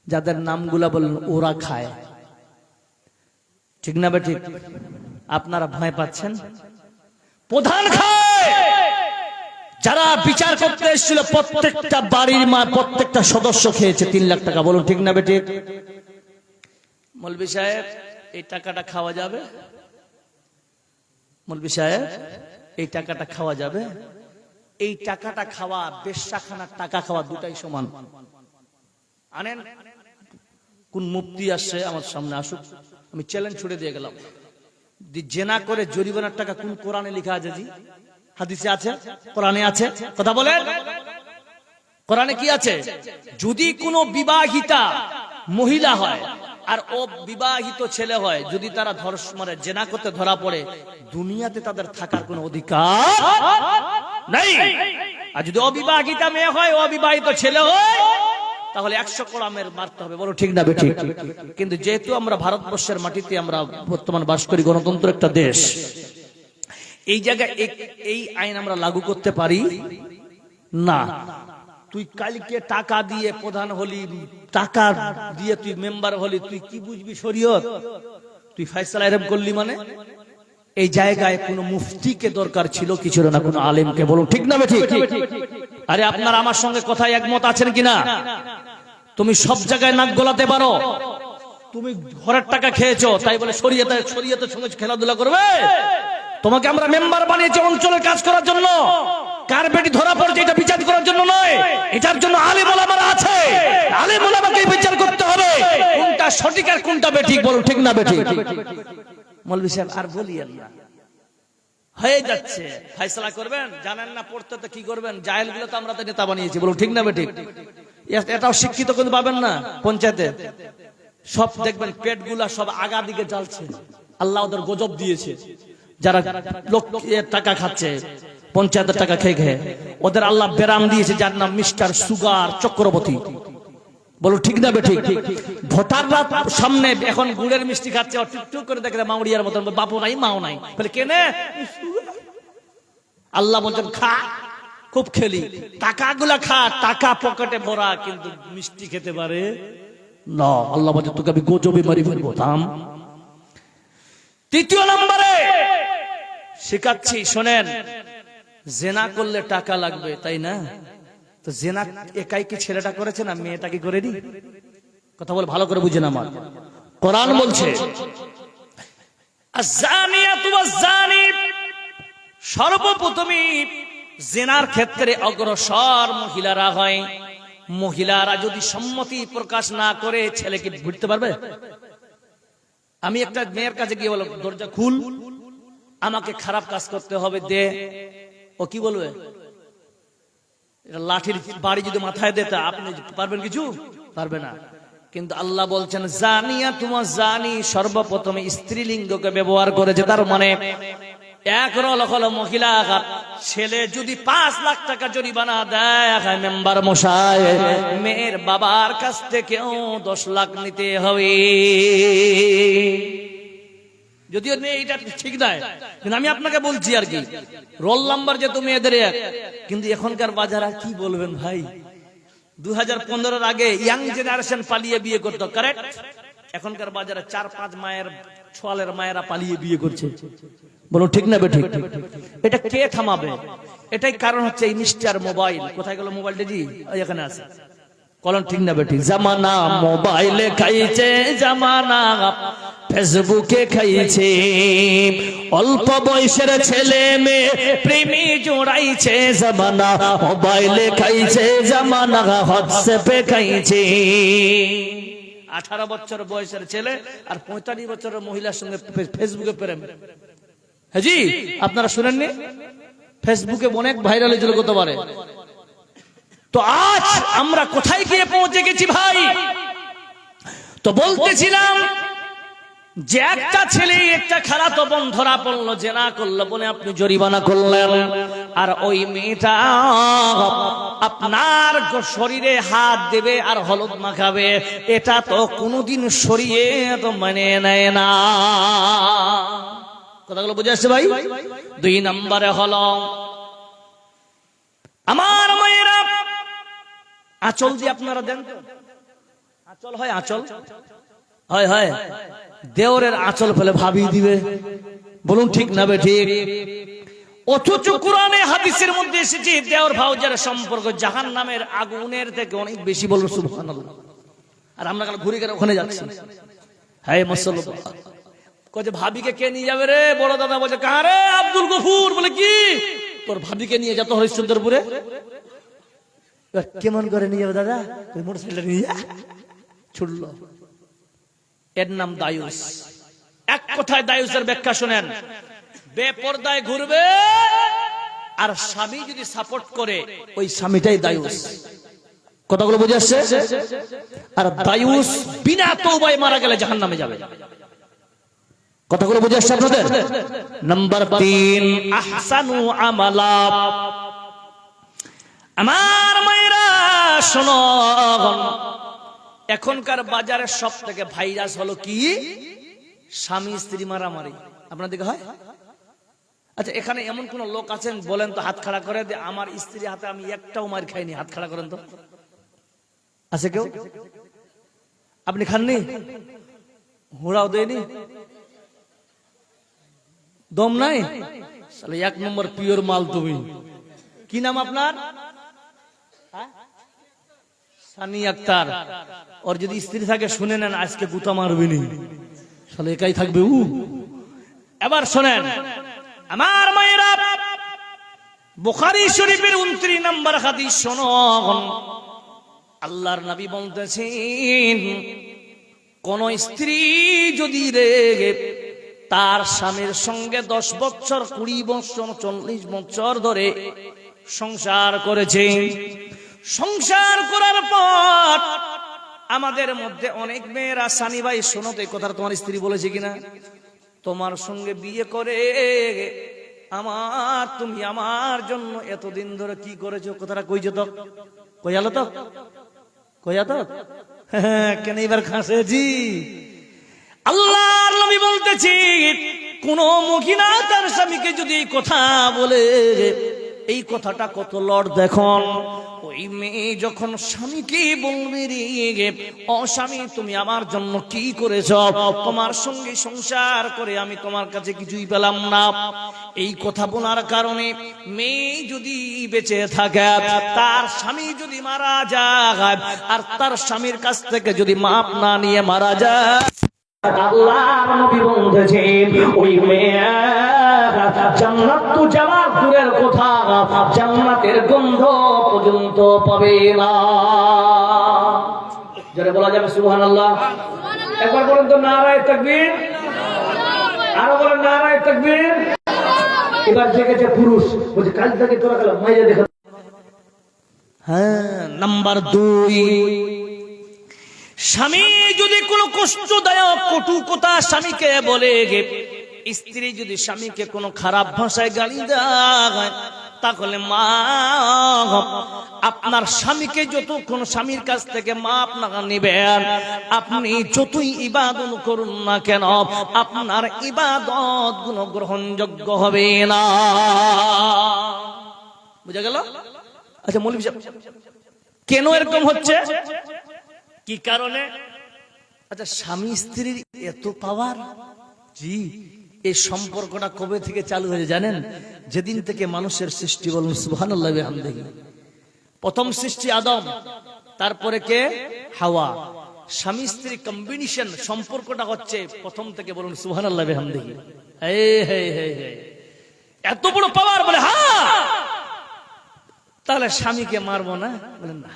যাদের নামগুলা বলেন ওরা খায়। ঠিক না বেঠিক? আপনারা ভয় পাচ্ছেন? প্রধান খায়। যারা বিচার করতে এসেছিল প্রত্যেকটা বাড়ির মা, প্রত্যেকটা সদস্য খেয়েছে 3 লাখ টাকা। বলুন ঠিক না বেঠিক? মৌলভী সাহেব এই টাকাটা খাওয়া যাবে? মৌলভী সাহেব এই টাকাটা খাওয়া যাবে? এই টাকাটা খাওয়া, বেশ্যাখানার টাকা খাওয়া দুটাই সমান। আনেন কোন মুফতি আসছে আমার সামনে, আসুক, আমি চ্যালেঞ্জ ছুড়ে দিয়ে গেলাম। জেনা করে জরিমানার টাকা কোন কোরআনে লেখা আছে? জি হাদিসে আছে? কোরআনে আছে? কথা বলেন কোরআনে কি আছে? যদি কোনো বিবাহিতা মহিলা হয় আর ও বিবাহিত ছেলে হয়, যদি তারা মানে জেনা করতে ধরা পড়ে, দুনিয়াতে তাদের থাকার কোনো অধিকার নাই। আর যদি অবিবাহিতা মেয়ে হয়, অবিবাহিত ছেলে হয়, তাহলে 100 কোরআনের মারতে হবে। বলো ঠিক না বেঠিক? কিন্তু যেহেতু আমরা ভারতবর্ষের মাটিতে আমরা বর্তমান বাস করি, গণতন্ত্র একটা দেশ, এই জায়গায় এই আইন আমরা লাগু করতে পারি না। তুই কালকে টাকা দিয়ে প্রধান হলি, টাকা দিয়ে তুই মেম্বার হলি, তুই কি বুঝবি শরীয়ত? তুই ফয়সালা এরকম করলি মানে? এই জায়গায় কোনো মুফতিকে দরকার ছিল কি ছিল না? কোনো আলেমকে। বলুন ঠিক না বেঠিক? আরে আপনারা আমার সঙ্গে কথায় একমত আছেন কিনা? তুমি সব জায়গায় নাক গলাতে পারো, তুমি ঘরের টাকা খেয়েছো তাই বলে শরীয়তের সঙ্গে খেলাধুলা করবে? তোমাকে আমরা মেম্বার বানিয়েছি অঞ্চলের কাজ করার জন্য। কার বেটি ধরা পড়ছে এটা বিচার করার জন্য নয়, এটার জন্য আলেম ওলামারা আছে। আলেম ওলামাকে বিচার করতে হবে কোনটা সঠিক আর কোনটা বেঠিক। বলুন ঠিক না বেঠিক? মৌলভী সাহেব আর বলিয়েন না, হয়ে যাচ্ছে। ফয়সালা করবেন, জানেন না পড়তে তো কি করবেন? জাহেল গুলো তো আমরা তো নেতা বানিয়েছি। বলুন ঠিক না বেঠিক? এটাও শিক্ষিত কিন্তু পাবেন না। পঞ্চায়েতে সব দেখবেন পেট গুলা সব আগা দিকে জ্বলছে। আল্লাহ ওদের গজব দিয়েছে। যারা লোক টাকা খাচ্ছে, পঞ্চায়েতের টাকা খেয়ে খেয়ে, ওদের আল্লাহ বেরাম দিয়েছে, যার নাম মিস্টার সুগার চক্রবর্তী। বলো ঠিক না বেঠিক? ভোটাররা সামনে এখন গুড়ের মিষ্টি খাচ্ছে, টুকটুক করে দেখে মাউরিয়ার মতন, বাপু নাই মাও নাই, বলে কেনে? আল্লাহ বলছেন খা, খুব খেলি, টাকাগুলা খা, টাকা পকেটে ভরা, কিন্তু মিষ্টি খেতে পারে না। আল্লাহ বলছেন তোকে আমি গজবে মারি ফেলবো। থাম। তৃতীয় নম্বরে শেখাচ্ছি, শোনেন, জেনা করলে টাকা লাগবে, তাই না? তো জেনা একাই কি ছেলেটা করেছে না মেয়েটা কি করে? কথা বলে ভালো করে বুঝেন আমার। কোরআন বলছে আয-যানিয়াতু ওয়াজ-যানি, সর্বপ্রথমই জেনার ক্ষেত্রে অগ্রসর মহিলারা হয়। মহিলারা যদি সম্মতি প্রকাশ না করে ছেলেকে ভিড়তে পারবে? আমি একটা মেয়ের কাছে গিয়ে বললাম দরজা খুল, আমাকে খারাপ কাজ করতে হবে, দে। ও কি বলবে? লাঠির বাড়ি যদি মাথায় দেতা আপনি পারবেন? কিছু পারবে না। কিন্তু আল্লাহ বলছেন জানিয়াতু ওয়াজ-যানি, সর্বপ্রথমে স্ত্রীলিঙ্গকে ব্যবহার করেছে। তার মানে এক হলো মহিলা। ছেলে যদি 5 লাখ টাকা জরিমানা দেয় মেম্বার মশাই, মেয়ের বাবার কাছ থেকেও 10 লাখ নিতে হবে। যদিও নেই, এটা ঠিক নয়, কিন্তু আমি আপনাকে বলছি আর কি, রোল নাম্বার যে তুমি এদের এক। কিন্তু এখনকার বাজারে কি বলবেন ভাই, 2015-এর আগে ইয়াং জেনারেশন পালিয়ে বিয়ে করতো, কারেক্ট? এখনকার বাজারে 4-5 মায়ের ছোয়ালের মায়েরা পালিয়ে বিয়ে করছে। বলো ঠিক না বেঠিক? এটা কে থামাবে? এটাই কারণ হচ্ছে এই মিস্টার মোবাইল। কোথায় গেল মোবাইলটা? জি এখানে আছে। বলেন ঠিক না বেঠিক? জামানা মোবাইলে খাইছে, জামানা ফেসবুকে খাইছে, অল্প বয়সের ছেলে মেয়ে প্রেমী জোড়াইছে। জামানা মোবাইলে খাইছে, জামানা হোয়াটসঅ্যাপে খাইছে। 18 বছর বয়সের ছেলে আর 45 বছরের মহিলার সঙ্গে ফেসবুকে প্রেম। হ্যাঁ জি, আপনারা শুনেননি? ফেসবুকে অনেক ভাইরাল হয়েছিল গতবারে। তো আজ আমরা কোথায় গিয়ে পৌঁছে গেছি ভাই? তো বলতেছিলাম যে একটা ছেলে একটা খালাতো বোন ধরা পড়লো, জেনা করলো বলে আপনি জরিমানা করলেন, আর ওই মেয়েটা আপনার শরীরে হাত দেবে আর হলুদ মাখাবে, এটা তো কোনোদিন সরিয়ে তো মানে নেয় না। কথাগুলো বুঝে আসছে ভাই? 2 নম্বরে হলো আমার মায়েরা, আঁচল দিয়ে আপনারা দেন তো, আঁচল হয়, আঁচল হয় হয়, দেওরের আঁচল ফেলে ভাবিয়ে দিবে, বলুন ঠিক না বে ঠিক? অথচ কোরআনে হাদিসের মধ্যে এসেছে দেওর ভাউজার সম্পর্ক জাহান্নামের আগুনের থেকে অনেক বেশি, বলুন সুবহানাল্লাহ। আর আমরা কাল ঘুরে গেলে ওখানে যাচ্ছি, হ্যাঁ মুসলমান কয়ে ভাবিকে কে নিয়ে যাবে রে? বড় দাদা বলছে কারে? আব্দুল গফুর। বলে কি তোর ভাবিকে নিয়ে যত হরিশ্চন্দ্রপুরে? কেমন করে নিয়ে যাবে দাদা? মোটরসাইকেল নিয়ে যা, ছুটলো। এর নাম দায়ুস। এক কথায় দায়ুসের ব্যাখ্যা শুনেন, বেপরদায় ঘুরবে আর স্বামী যদি সাপোর্ট করে ওই স্বামীটাই দায়ুস। কথাগুলো বুঝে আসছে? আর দায়ুস বিনা তওবায় মারা গেলে জাহান্নামে যাবে। কথাগুলো বুঝে আসছে আপনাদের? নাম্বার 3, আহসানু আমালা। আমার মায়েরা শোনো, এখনকার বাজারে সব থেকে ভাইরাস হলো কি? স্বামী স্ত্রী মারামারি। আপনাদের হয়? আচ্ছা, এখানে এমন কোন লোক আছেন বলেন তো, হাত খাড়া করে, আমার স্ত্রী হাতে আমি একটাও মার খাইনি, হাত খাড়া করেন তো। আছে কেউ? আপনি খাননি? হুড়াও দেয়নি? দম নাই? 1 নম্বর পিওর মাল তুমি। কি নাম আপনার? সানি আক্তার। ওর যদি স্ত্রী থাকে শুনে নেন, আজকে গুতা মারবেনি, শালা একাই থাকবে উ। এবার শোনেন আমার মায়েরা, বুখারী শরীফের 29 নম্বর হাদিস শোনো। আল্লাহর নবী বলতেছেন, কোন স্ত্রী যদি তার স্বামীর সঙ্গে 10 বছর, 20 বছর, 40 বছর ধরে সংসার করেছে, সংসার করার পর আমাদের মধ্যে অনেক মেয়েরা, সানি ভাই শোনো তো, এই কথাটা তোমার স্ত্রী বলেছে কিনা? তোমার সঙ্গে বিয়ে করে তুমি আমার জন্য এতদিন ধরে কি করেছো? কথাটা কইছো তো? কইয়ালো তো? কইয়া তো? কেন এবার খাসেছি? আল্লাহর নবী বলতেছি, কোন মহিলা তার স্বামীকে যদি এই কথা বলে, এই কথাটা কত লড় দেখুন। ওই মেয়ে যখন স্বামীকে বলবে, রে ও স্বামী, তুমি আমার জন্য কি করেছ? তোমার সঙ্গে সংসার করে আমি তোমার কাছে কিছুই পেলাম না। এই কথা বলার কারণে মেয়ে যদি বেঁচে থাকে, তার স্বামী যদি মারা যায়, আর তার স্বামীর কাছ থেকে যদি মাপ না নিয়ে মারা যায়, আল্লাহর নবী বলতেছেন ওই মেয়ে জান্নাত তো যাওয়ার দূরের কথা, জান্নাতের গন্ধ পর্যন্ত পাবে না। যারা বলা যাবে সুবহানাল্লাহ। একবার বলেন তো নারায়ে তাকবীর। আরো বলেন নারায়ে তাকবীর। এবার জেগেছে পুরুষ, বলছে কাল থেকে তোরা গেল মাইয়া দেখা। হ্যাঁ, নাম্বার 2, স্বামী যদি কোনো কষ্টদায়ক কটু কথা স্বামীকে বলে, স্ত্রী যদি স্বামীকে কোনো খারাপ ভাষায় গালি দেয়, তাহলে মা আপনার স্বামীকে যতক্ষণ স্বামীর কাছ থেকে মাপ না নিবেন, আপনি যতই ইবাদত করুন না কেন, আপনার ইবাদত গুলো গ্রহণযোগ্য হবে না। বুঝা গেল? আচ্ছা মৌলভী সাহেব, কেন এরকম হচ্ছে? কি কারণে? আচ্ছা, স্বামী স্ত্রীর এত পাওয়ার, জি, এই সম্পর্কটা কবে থেকে চালু হয়েছে জানেন? যেদিন থেকে মানুষের সৃষ্টি, বলুন সুবহানাল্লাহ ওয়া বিহামদিহি। প্রথম সৃষ্টি আদম, তারপরে কে? হাওয়া। স্বামী স্ত্রী কম্বিনেশন সম্পর্কটা হচ্ছে প্রথম থেকে, বলুন সুবহানাল্লাহ ওয়া বিহামদিহি। এত বড় পাওয়ার বলে, হ্যাঁ, তাহলে স্বামীকে মারবো না? বলেন না।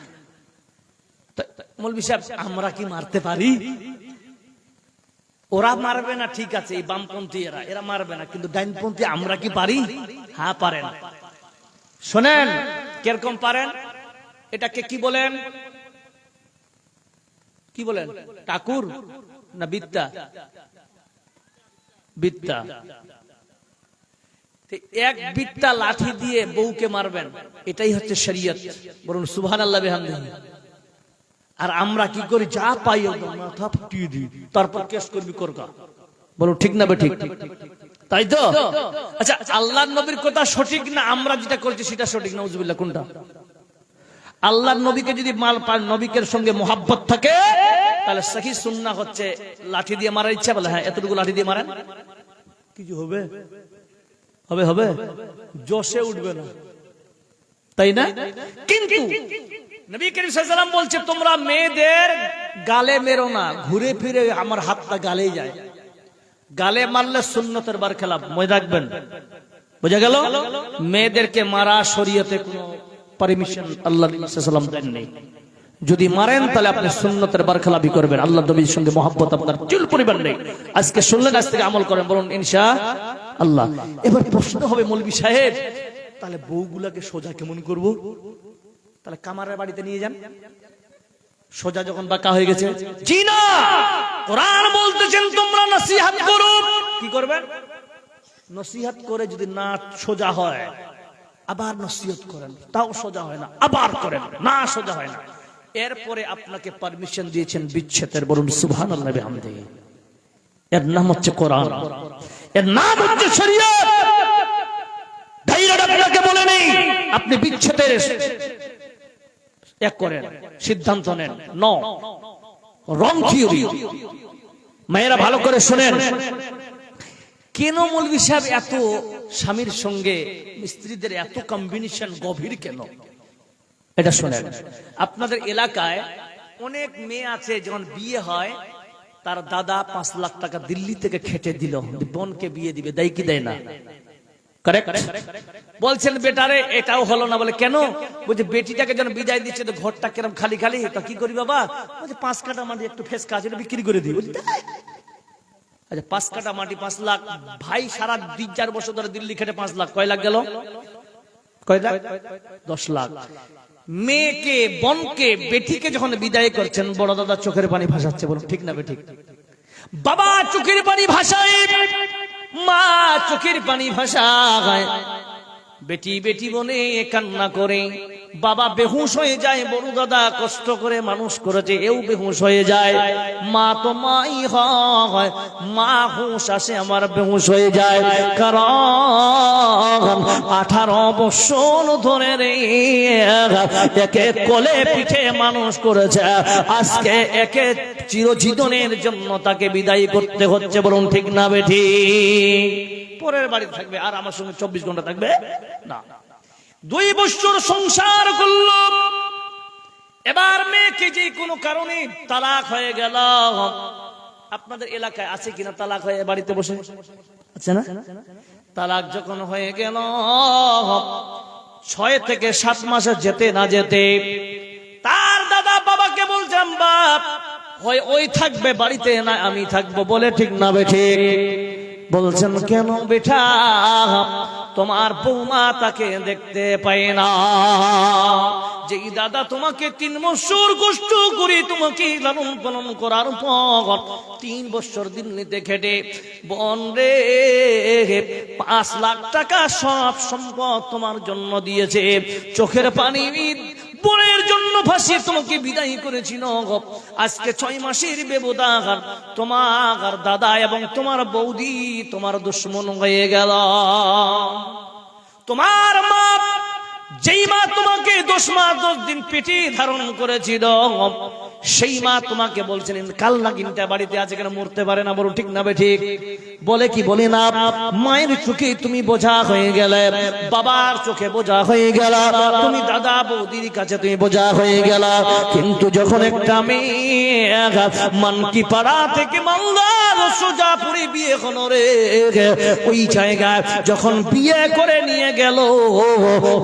মৌলভী সাহেব, আমরা কি মারতে পারি? ওরা মারবে না, ঠিক আছে, এই বামপন্থী এরা মারবে না, কিন্তু ডাইনপন্থী আমরা কি পারি? হ্যাঁ পারেন। শোনেন কিরকম পারেন। এটাকে কি বলেন? কি বলেন? ঠাকুর না বিদ্যা? বিদ্যা। এক বিদ্যা লাঠি দিয়ে বউকে মারবেন, এটাই হচ্ছে শরীয়ত। বলুন সুবহানাল্লাহ বিহামদিহি। আর আমরা কি করি? যা পাই মাথা ফুটিয়ে দিই, তারপর কেস করবি করকা। বলুন ঠিক না ঠিক? তাই তো? আচ্ছা, আল্লাহর নবীর কথা সঠিক না আমরা যেটা করছি সেটা সঠিক? নাউজুবিল্লাহ। কোনটা? আল্লাহর নবীকে যদি নবীকের সঙ্গে মোহাব্বত থাকে তাহলে সহি সুন্নাহ হচ্ছে লাঠি দিয়ে মারার ইচ্ছা, বলে হ্যাঁ এতটুকু লাঠি দিয়ে মারেন, কিছু হবে? হবে হবে, জোশে উঠবে না, তাই না? কিন্তু নবী করিম সাল্লাল্লাহু আলাইহি ওয়াসাল্লাম বলছে তোমরা মেয়েদের গালে মেরো না, ঘুরে ফিরে আমার হাতটা গালেই যায়। গালে মারলে সুন্নতের বারখেলাপ, মনে রাখবেন। বুঝা গেল? মেয়েদেরকে মারা শরীয়তে কোনো পারমিশন আল্লাহ নবী সাল্লাল্লাহু আলাইহি ওয়াসাল্লাম দেননি। যদি মারেন তাহলে আপনি সুন্নতের বারখেলাপি করবেন। আল্লাহ নবীর সঙ্গে মহব্বত আপনার চুল পরিমাণ নেই। আজকে শুনলেন, আজ থেকে আমল করেন। বলুন ইনশাআল্লাহ। এবার প্রশ্ন হবে মৌলভী সাহেব, তাহলে বউগুলাকে সোজা কেমন করব? তাহলে কামারের বাড়িতে নিয়ে যান, সোজা যখন বাঁকা হয়ে গেছে। জি না, কোরআন বলতেছেন তোমরা নসিহত করো। কি করবেন? নসিহত করে যদি না সোজা হয় আবার নসিহত করেন, তাও সোজা হয় না, আবার করেন, না সোজা হয় না। এরপরে আপনাকে পারমিশন দিয়েছেন বিচ্ছেদের। বলুন সুবহানাল্লাহ বিহামদিহি। এর নাম হচ্ছে কোরআন, এর নাম হচ্ছে শরীয়ত। ডাইরেক্ট আপনাকে বলে নেই আপনি বিচ্ছেদের এক করেন, সিদ্ধান্ত নেন। নো, রং থিওরি। মায়েরা ভালো করে শুনেন, কেন মৌলভী সাহেব এত স্বামীর সঙ্গে স্ত্রীদের এত কম্বিনেশন গভীর কেন? এটা শুনেন। আপনাদের এলাকায় অনেক মেয়ে আছে, যখন বিয়ে হয় তার দাদা 5 লাখ টাকা দিল্লি থেকে খেটে দিল, বোনকে বিয়ে দিবে, দেয় কি দেয় না? কারেক্ট? বলছেন বেটারে এটাও হলো না, বলে কেন? বলছে বেটিটাকে যখন বিদায় দিচ্ছে তো ঘরটা কিরম খালি খালি, তা কি করি বাবা? বলছে 5 কাঠা মাটি একটু ফেস কাজ বিক্রি করে দিই। আচ্ছা 5 কাঠা মাটি 5 লাখ। ভাই সারা 3-4 বছর ধরে দিল্লি খেটে 5 লাখ, কয় লাখ গেল? কয় লাখ? 10 লাখ। মেয়েকে, বোনকে, বেটিকে যখন বিদায় করছেন বড় দাদা চোখের পানি ভাসাচ্ছে। বলুন ঠিক না বেঠিক? বাবা চোখের পানি ভাসায়, মা চোখের পানি ভাসায়, বেটি বেটি বলে কান্না করে, বাবা বেহুশ হয়ে যায়। বড় দাদা কষ্ট করে মানুষ করেছে, এও বেহুশ হয়ে যায়। মা তো মাই হয়, মা হুঁশ আসে, আমার বেহুশ হয়ে যায়। কারণ 18 বছর ধরে রে একে কোলে পিঠে মানুষ করেছে, আজকে একে চিরজীবনের জন্য তাকে বিদায় করতে হচ্ছে। বলুন ঠিক না বেঠি? পরের বাড়িতে থাকবে আর আমার সঙ্গে 24 ঘন্টা থাকবে না। 2 বছর সংসার করল, এবার মেয়েকে যে কোনো কারণে তালাক হয়ে গেল। আপনাদের এলাকায় আছে কিনা তালাক হয়ে বাড়িতে বসে আছে না? তালাক যখন হয়ে গেল 6 থেকে 7 মাসে যেতে না যেতে তার দাদা বাবাকে বলছেন, বাপ হয় ওই থাকবে বাড়িতে, না আমি থাকবো। বলে ঠিক না বেঠিক? বলছেন কেন বেটা? তোমার বৌমা তাকে দেখতে পায় না। যেই দাদা তোমাকে 3 বছর কষ্ট করে তোমাকে লালন পালন করার পর 3 বছর দিল্লিতে খেটে বোন রে 5 লাখ টাকা সব সম্পদ তোমার জন্য দিয়েছে, চোখের পানি বোনের জন্য ভাসিয়ে তোমাকে বিদায় করেছিল। আজকে 6 মাসের ব্যবধান, তোমার দাদা এবং তোমার বৌদি তোমার দুশ্মন হয়ে গেল। তোমার মা, যেই মা তোমাকে 10 মাস 10 দিন পেটে ধারণ করেছিল, সেই মা তোমাকে বলছিলেন কাল নাগিনটা বাড়িতে আছে কেন, মরতে পারে না। বলো ঠিক না বেঠিক? বলে কি বলে না? মায়ের চোখে তুমি বোঝা হয়ে গেলে, বাবার চোখে বোঝা হয়ে গেল, তুমি দাদা বৌদির কাছে তুমি বোঝা হয়ে গেল। কিন্তু যখন একটা মেয়ে মানকি পাড়া থেকে মালদার সোজাপুরে বিয়ে হলো রে, ওই জায়গায় যখন বিয়ে করে নিয়ে গেল,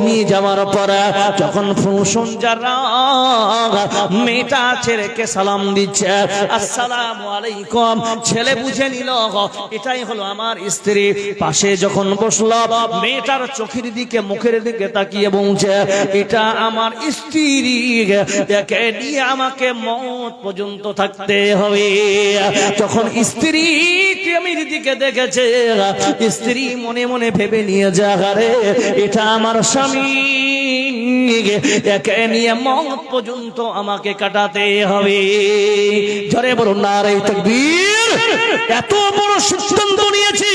নিয়ে যাওয়ার পরে যখন ফুসন যারা মেয়েটা ছেলেকে সালাম দিচ্ছে, আসসালামু আলাইকুম। ছেলে বুঝে নিল এটাই হলো আমার স্ত্রী। পাশে যখন বসলো, মেয়েটার চোখের দিকে মুখের দিকে তাকিয়ে বলছে, এটা আমার স্ত্রী, একে নিয়ে আমাকে মওত পর্যন্ত থাকতে হবে। যখন স্ত্রী স্বামীর দিকে দেখেছে, স্ত্রী মনে মনে ভেবে নিয়ে যাগারে এটা আমার স্বামী, একে নিয়ে মওত পর্যন্ত আমাকে কাটাতে হবে। জোরে বলুন নারে তাকবীর। এত বড় সিদ্ধান্ত নিয়েছি,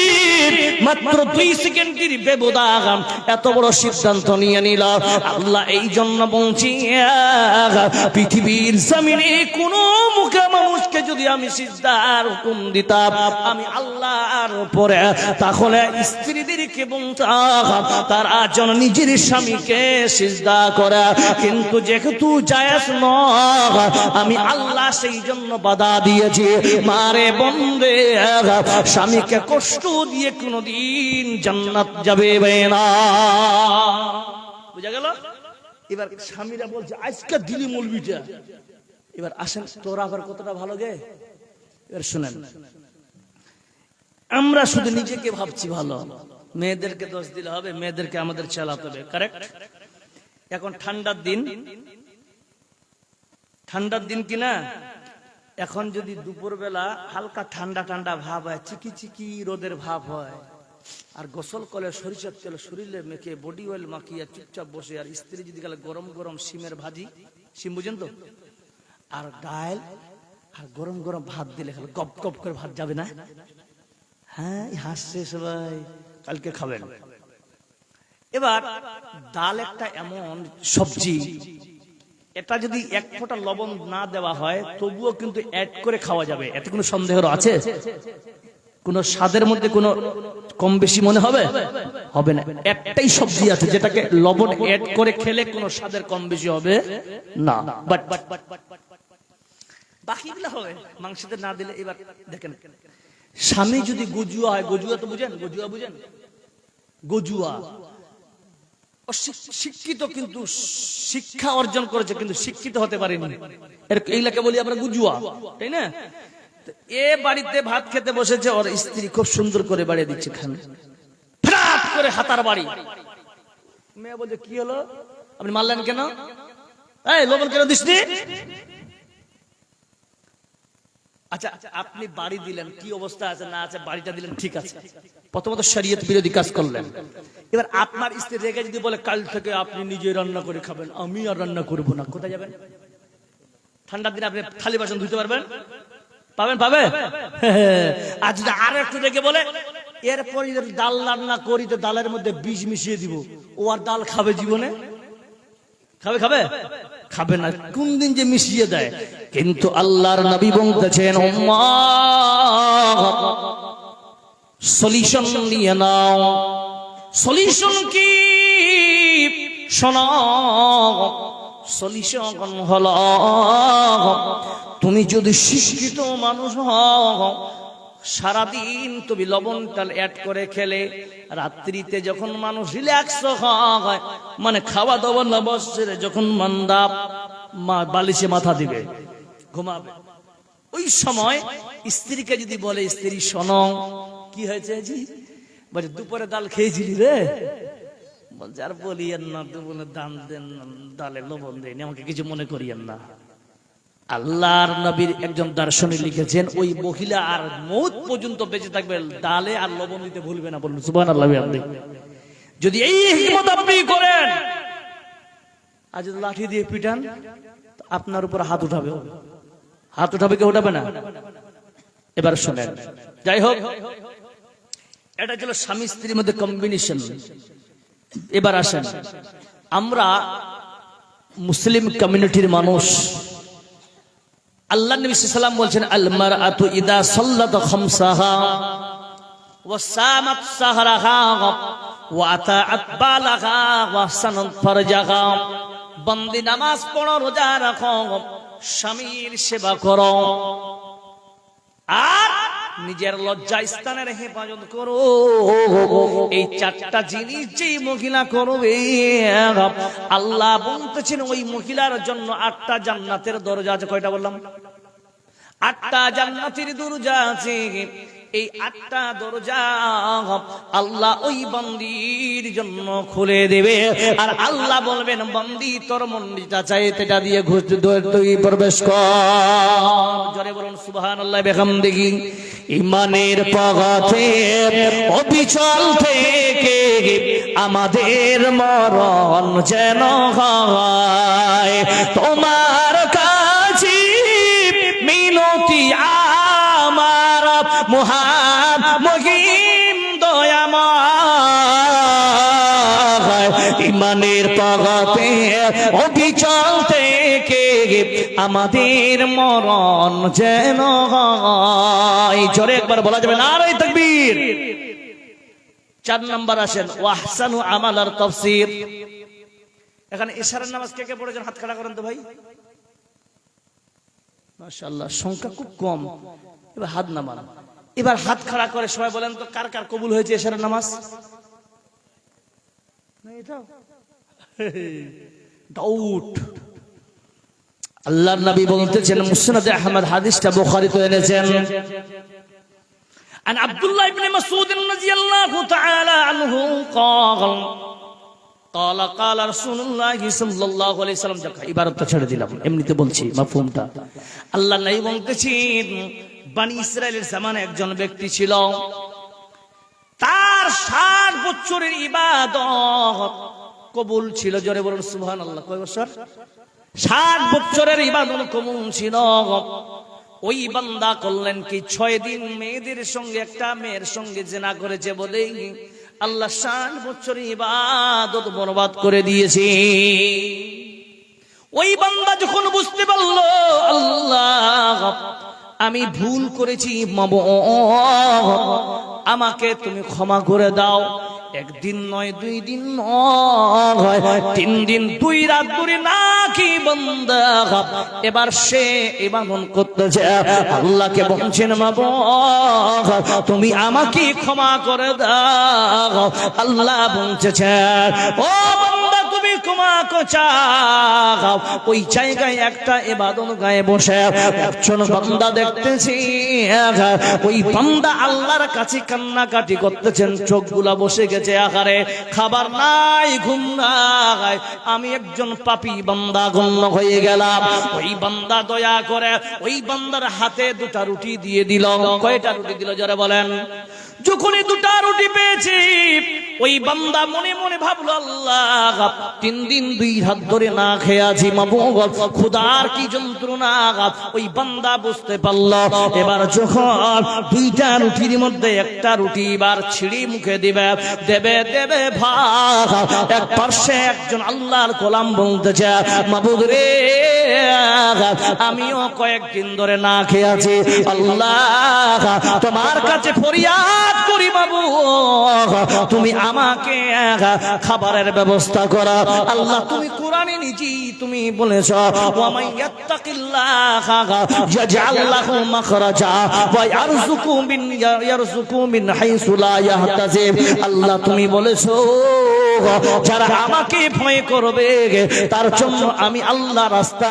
মাত্র 2 সেকেন্ডের ব্যবধান এত বড় সিদ্ধান্ত নিয়ে নিল। আল্লাহ এই জন্য বলছি, পৃথিবীর জমিনে কোন মুখে মানুষকে যদি আমি সিজদার হুকুম দিতাম আমি আল্লাহর উপরে, তাহলে স্ত্রীদেরকে বলতাম তারা যেন নিজের স্বামীকে সিজদা করে। কিন্তু যেহেতু জায়েজ নয়, আমি আল্লাহ সেই জন্য বাধা দিয়েছি। মারে বন্দে, স্বামীকে কষ্ট দিয়ে কোনদিন জান্নাত যাবে না। বুঝা গেল? এবার স্বামীরা বলছে আজকে দিলি মৌলবিটা, এবার আসেন তোরা আবার কতটা ভালো গে। এবার শুনেন, আমরা শুধু নিজেকে ভাবছি ভালো, মেয়েদেরকে দোষ দিলে হবে? মেয়েদেরকে আমাদের চালাতে হবে, কারেক্ট? এখন ঠান্ডার দিন কিনা, এখন যদি দুপুর বেলা হালকা ঠান্ডা ঠান্ডা ভাব হয়, চিকি চিকি রোদের ভাব হয়, আর গোসল করে সরিষার তেল শরীরে মেখে বডি অয়েল মাখিয়ে চুপচাপ বসে, আর স্ত্রী যদি গেলে গরম গরম সিমের ভাজি, সিম বুঝেন তো, আর ডাল আর গরম গরম ভাত দিলে খালি গপ গপ করে ভাত যাবে না? হ্যাঁ, হাসছে সবাই, কালকে খাবেন। এবার ডাল একটা এমন সবজি, এটা যদি 1 ফোঁটা লবণ না দেওয়া হয় তবুও কিন্তু অ্যাড করে খাওয়া যাবে, এতে কোনো সন্দেহ আছে? কোন স্বাদের মধ্যে কোনো কম বেশি মনে হবে? হবে না। একটাই সবজি আছে যেটাকে লবণ অ্যাড করে খেলে কোনো স্বাদের কম বেশি হবে না, বাট বাকিগুলো হবে মাংসতে না দিলে। এবার দেখেন, স্বামী যদি গজুয়া হয়, গজুয়া তো বুঝেন, গজুয়া বুঝেন? গজুয়া শিক্ষিত, কিন্তু শিক্ষা অর্জন করেছে কিন্তু শিক্ষিত হতে পারেনি, এইগুলাকে বলি আমরা গুজুয়া, তাই না? এ বাড়িতে ভাত খেতে বসেছে, ওর স্ত্রী খুব সুন্দর করে বাড়িয়ে দিচ্ছে, খান ফ্রাট করে হাতার বাড়ি। মেয়ে বলছে কি হলো, আপনি মারলেন কেন? এই লবণ কেন দিসনি? আচ্ছা আপনি বাড়ি দিলেন, কি অবস্থা আছে না আছে বাড়িটা দিলেন, ঠিক আছে, প্রথমত শরীয়ত বিরোধী কাজ করলেন। এবার আপনার স্ত্রী রেগে যদি বলে কাল থেকে আপনি নিজে রান্না করে খাবেন, আমি আর রান্না করবো না, কোথায় যাবেন? ঠান্ডার দিনে আপনি থালি বাসন ধুতে পারবেন? পাবে? আর যদি আরো একটু রেগে বলে এরপর ডাল রান্না করি তো ডালের মধ্যে বিষ মিশিয়ে দিব, ও আর ডাল খাবে জীবনে? খাবে না। কোন দিন যে মিশিয়ে দেয়। কিন্তু আল্লাহর নবী বলতেছেন, সলিউশন নিয়ে নাও। সলিউশন কি? শোনো, সলিউশন হলো তুমি যদি শিক্ষিত মানুষ হও, সারাদিন তুমি লবণ তেল অ্যাড করে খেলে, রাত্রিতে যখন মানুষ রিল্যাক্স হয়, মানে খাওয়া দাওয়া না বসে, যখন মান্দা বালিশে মাথা দিবে ঘুমাবে, ওই সময় স্ত্রীকে যদি বলে, স্ত্রী শোনো কি হয়েছে জি, বলে দুপুরে ডাল খেয়েছিলি রে, বলছে আর বলিয়েন না, দুপুরে দাম দেন, ডালে লবণ দেন, আমাকে কিছু মনে করিয়েন না। আল্লাহর নবীর একজন দার্শনিক লিখেছেন, ওই মহিলা আর মৌত পর্যন্ত বেঁচে থাকবে, ডালে আর লবণ দিতে ভুলবে না। বলুন সুবহানাল্লাহ। যদি এই হিকমত আপনি করেন, আজ লাঠি দিয়ে পিটান, আপনার উপর হাত উঠাবে। হাত উঠাবে কি উঠাবে না? এবার শুনেন, যাই হোক, এটা ছিল স্বামী স্ত্রীর মধ্যে কম্বিনেশন। এবার আসেন, আমরা মুসলিম কমিউনিটির মানুষ, আল্লাহ নবী সাল্লাল্লাহু আলাইহি ওয়াসাল্লাম বলছেন, আল মারআতু ইদা সাল্লাত খামসাহা ওয়া সামাত সাহরাহা ওয়া আতাআত বালাহা ওয়া সানাত ফারজাহা। বন্দি নামাজ পড়ো, রোজা রাখো, স্বামীর সেবা করো, আর নিজের লজ্জা স্থানের হেফাজত করো। এই চারটা জিনিস যেই মহিলা করবে আল্লাহ বলতেছেন ওই মহিলার জন্য 8টা জান্নাতের দরজা আছে। কয়টা বললাম? 8টা জান্নাতের দরজা আছে। এই 8টা দরজা আল্লাহ ওই বান্দির জন্য খুলে দেবে। আর আল্লাহ বলবেন, বান্দি তোর মন্দিরটা চাই, এটা দিয়ে ঘুষ তুই প্রবেশ কর। জোরে বলুন সুবহানাল্লাহ বিহামদিহি। ইমানের পথে অবিচল থেকে আমাদের মরণ যেন হয় তোমার কাছে মিনতি আমার মহিম দয়াময়। ইমানের পথে অবিচল থেকে আমাদের মরণ যেন হয়। জোরে একবার বলা যাবে নারে তাকবীর। 4 নাম্বার আসেন ওয়াহসানু আমালার তাফসীর। এখানে ইশারার নামাজ কে কে পড়েছেন? হাত খাড়া করেন তো ভাই। মাশাআল্লাহ, সংখ্যা খুব কম। এবার হাত নামান। এবার হাত খাড়া করে সবাই বলেন তো কার কার কবুল হয়েছে ইশারার নামাজ? ডাউট। আল্লাহর নবী বলতেছেন, মুসনাদে আহমদ হাদিসটা বুখারীতে এনেছেন, عن عبد الله بن مسعود رضي الله تعالى عنه قال رسول الله صلى الله عليه وسلم। ইবারতটা ছেড়ে দিলাম, এমনিতে বলছি মাফহুমটা। আল্লাহ নবী বলতেছেন, বনি ইসরাইলের জামানে একজন ব্যক্তি ছিল, তার 60 বছরের ইবাদত কবুল ছিল। জোরে বলুন সুবহানাল্লাহ। কয় বছর? 60 বছরের ইবাদত কবুল ছিল। ওই বান্দা করলেন কি, 6 দিন মেয়েদের সঙ্গে, একটা মেয়ের সঙ্গে জিনা করেছে বলে আল্লাহ 60 বছরের ইবাদত বরবাদ করে দিয়েছে। ওই বান্দা যখন বুঝতে পারলো আল্লাহ আমি ভুল করেছি, আমাকে তুমি ক্ষমা করে দাও, 1 দিন নয়, 2 দিন নয়, 3 দিন 2 রাত ধরে নাকি বান্দা এবার সে ইবাদত করতেছে। আল্লাহকে বলছেন, মাবুদ তুমি আমাকে ক্ষমা করে দাও। আল্লাহ বলছে, ও বান্দা তুমি ক্ষমা চাও। ওই জায়গায় একটা ইবাদত গায়ে বসে একজন বান্দা দেখতেছি, ওই বান্দা আল্লাহর কাছে কান্নাকাটি করতেছেন, চোখগুলা বসে গেছে আকারে, খাবার নাই, ঘুম নাই, আমি একজন পাপী বান্দা গণ্য হয়ে গেলাম। ওই বান্দা দয়া করে ওই বান্দার হাতে 2টা রুটি দিয়ে দিল। কয়টা রুটি দিল জোরে বলেন? যখনই 2টা রুটি পেয়েছি, ওই বান্দা মনে মনে ভাবলো, আল্লাহ 3 দিন 2 রাত ধরে না খেয়ে আছি, মাবুদ ক্ষুধার কি যন্ত্রণা। ওই বান্দা বুঝতে পারলো, এবার যখন 2টা রুটির মধ্যে একটা রুটি এবার ছিঁড়ি মুখে দিবে, দেবে দেবে ভাগ, এক পাশে একজন আল্লাহর গোলাম বলতেছে, মাবুদ রে আমিও কয়েকদিন ধরে না খেয়ে আছি, আল্লাহ তোমার কাছে ফরিয়াদ করি মাবুদ তুমি আমাকে খাবারের ব্যবস্থা করো। আল্লাহ তুমি কোরআনে নিজেই তুমি বলেছো, ওয়া মান ইয়াত্তাকিল্লাহা ইয়াজআল লাহু মাখরাজা ওয়া ইয়ারযুকু মিন হাইসু লা ইয়াহতাসিব। আল্লাহ তুমি বলেছো, যারা আমাকে ভয় করবে তার জন্য আমি আল্লাহ রাস্তা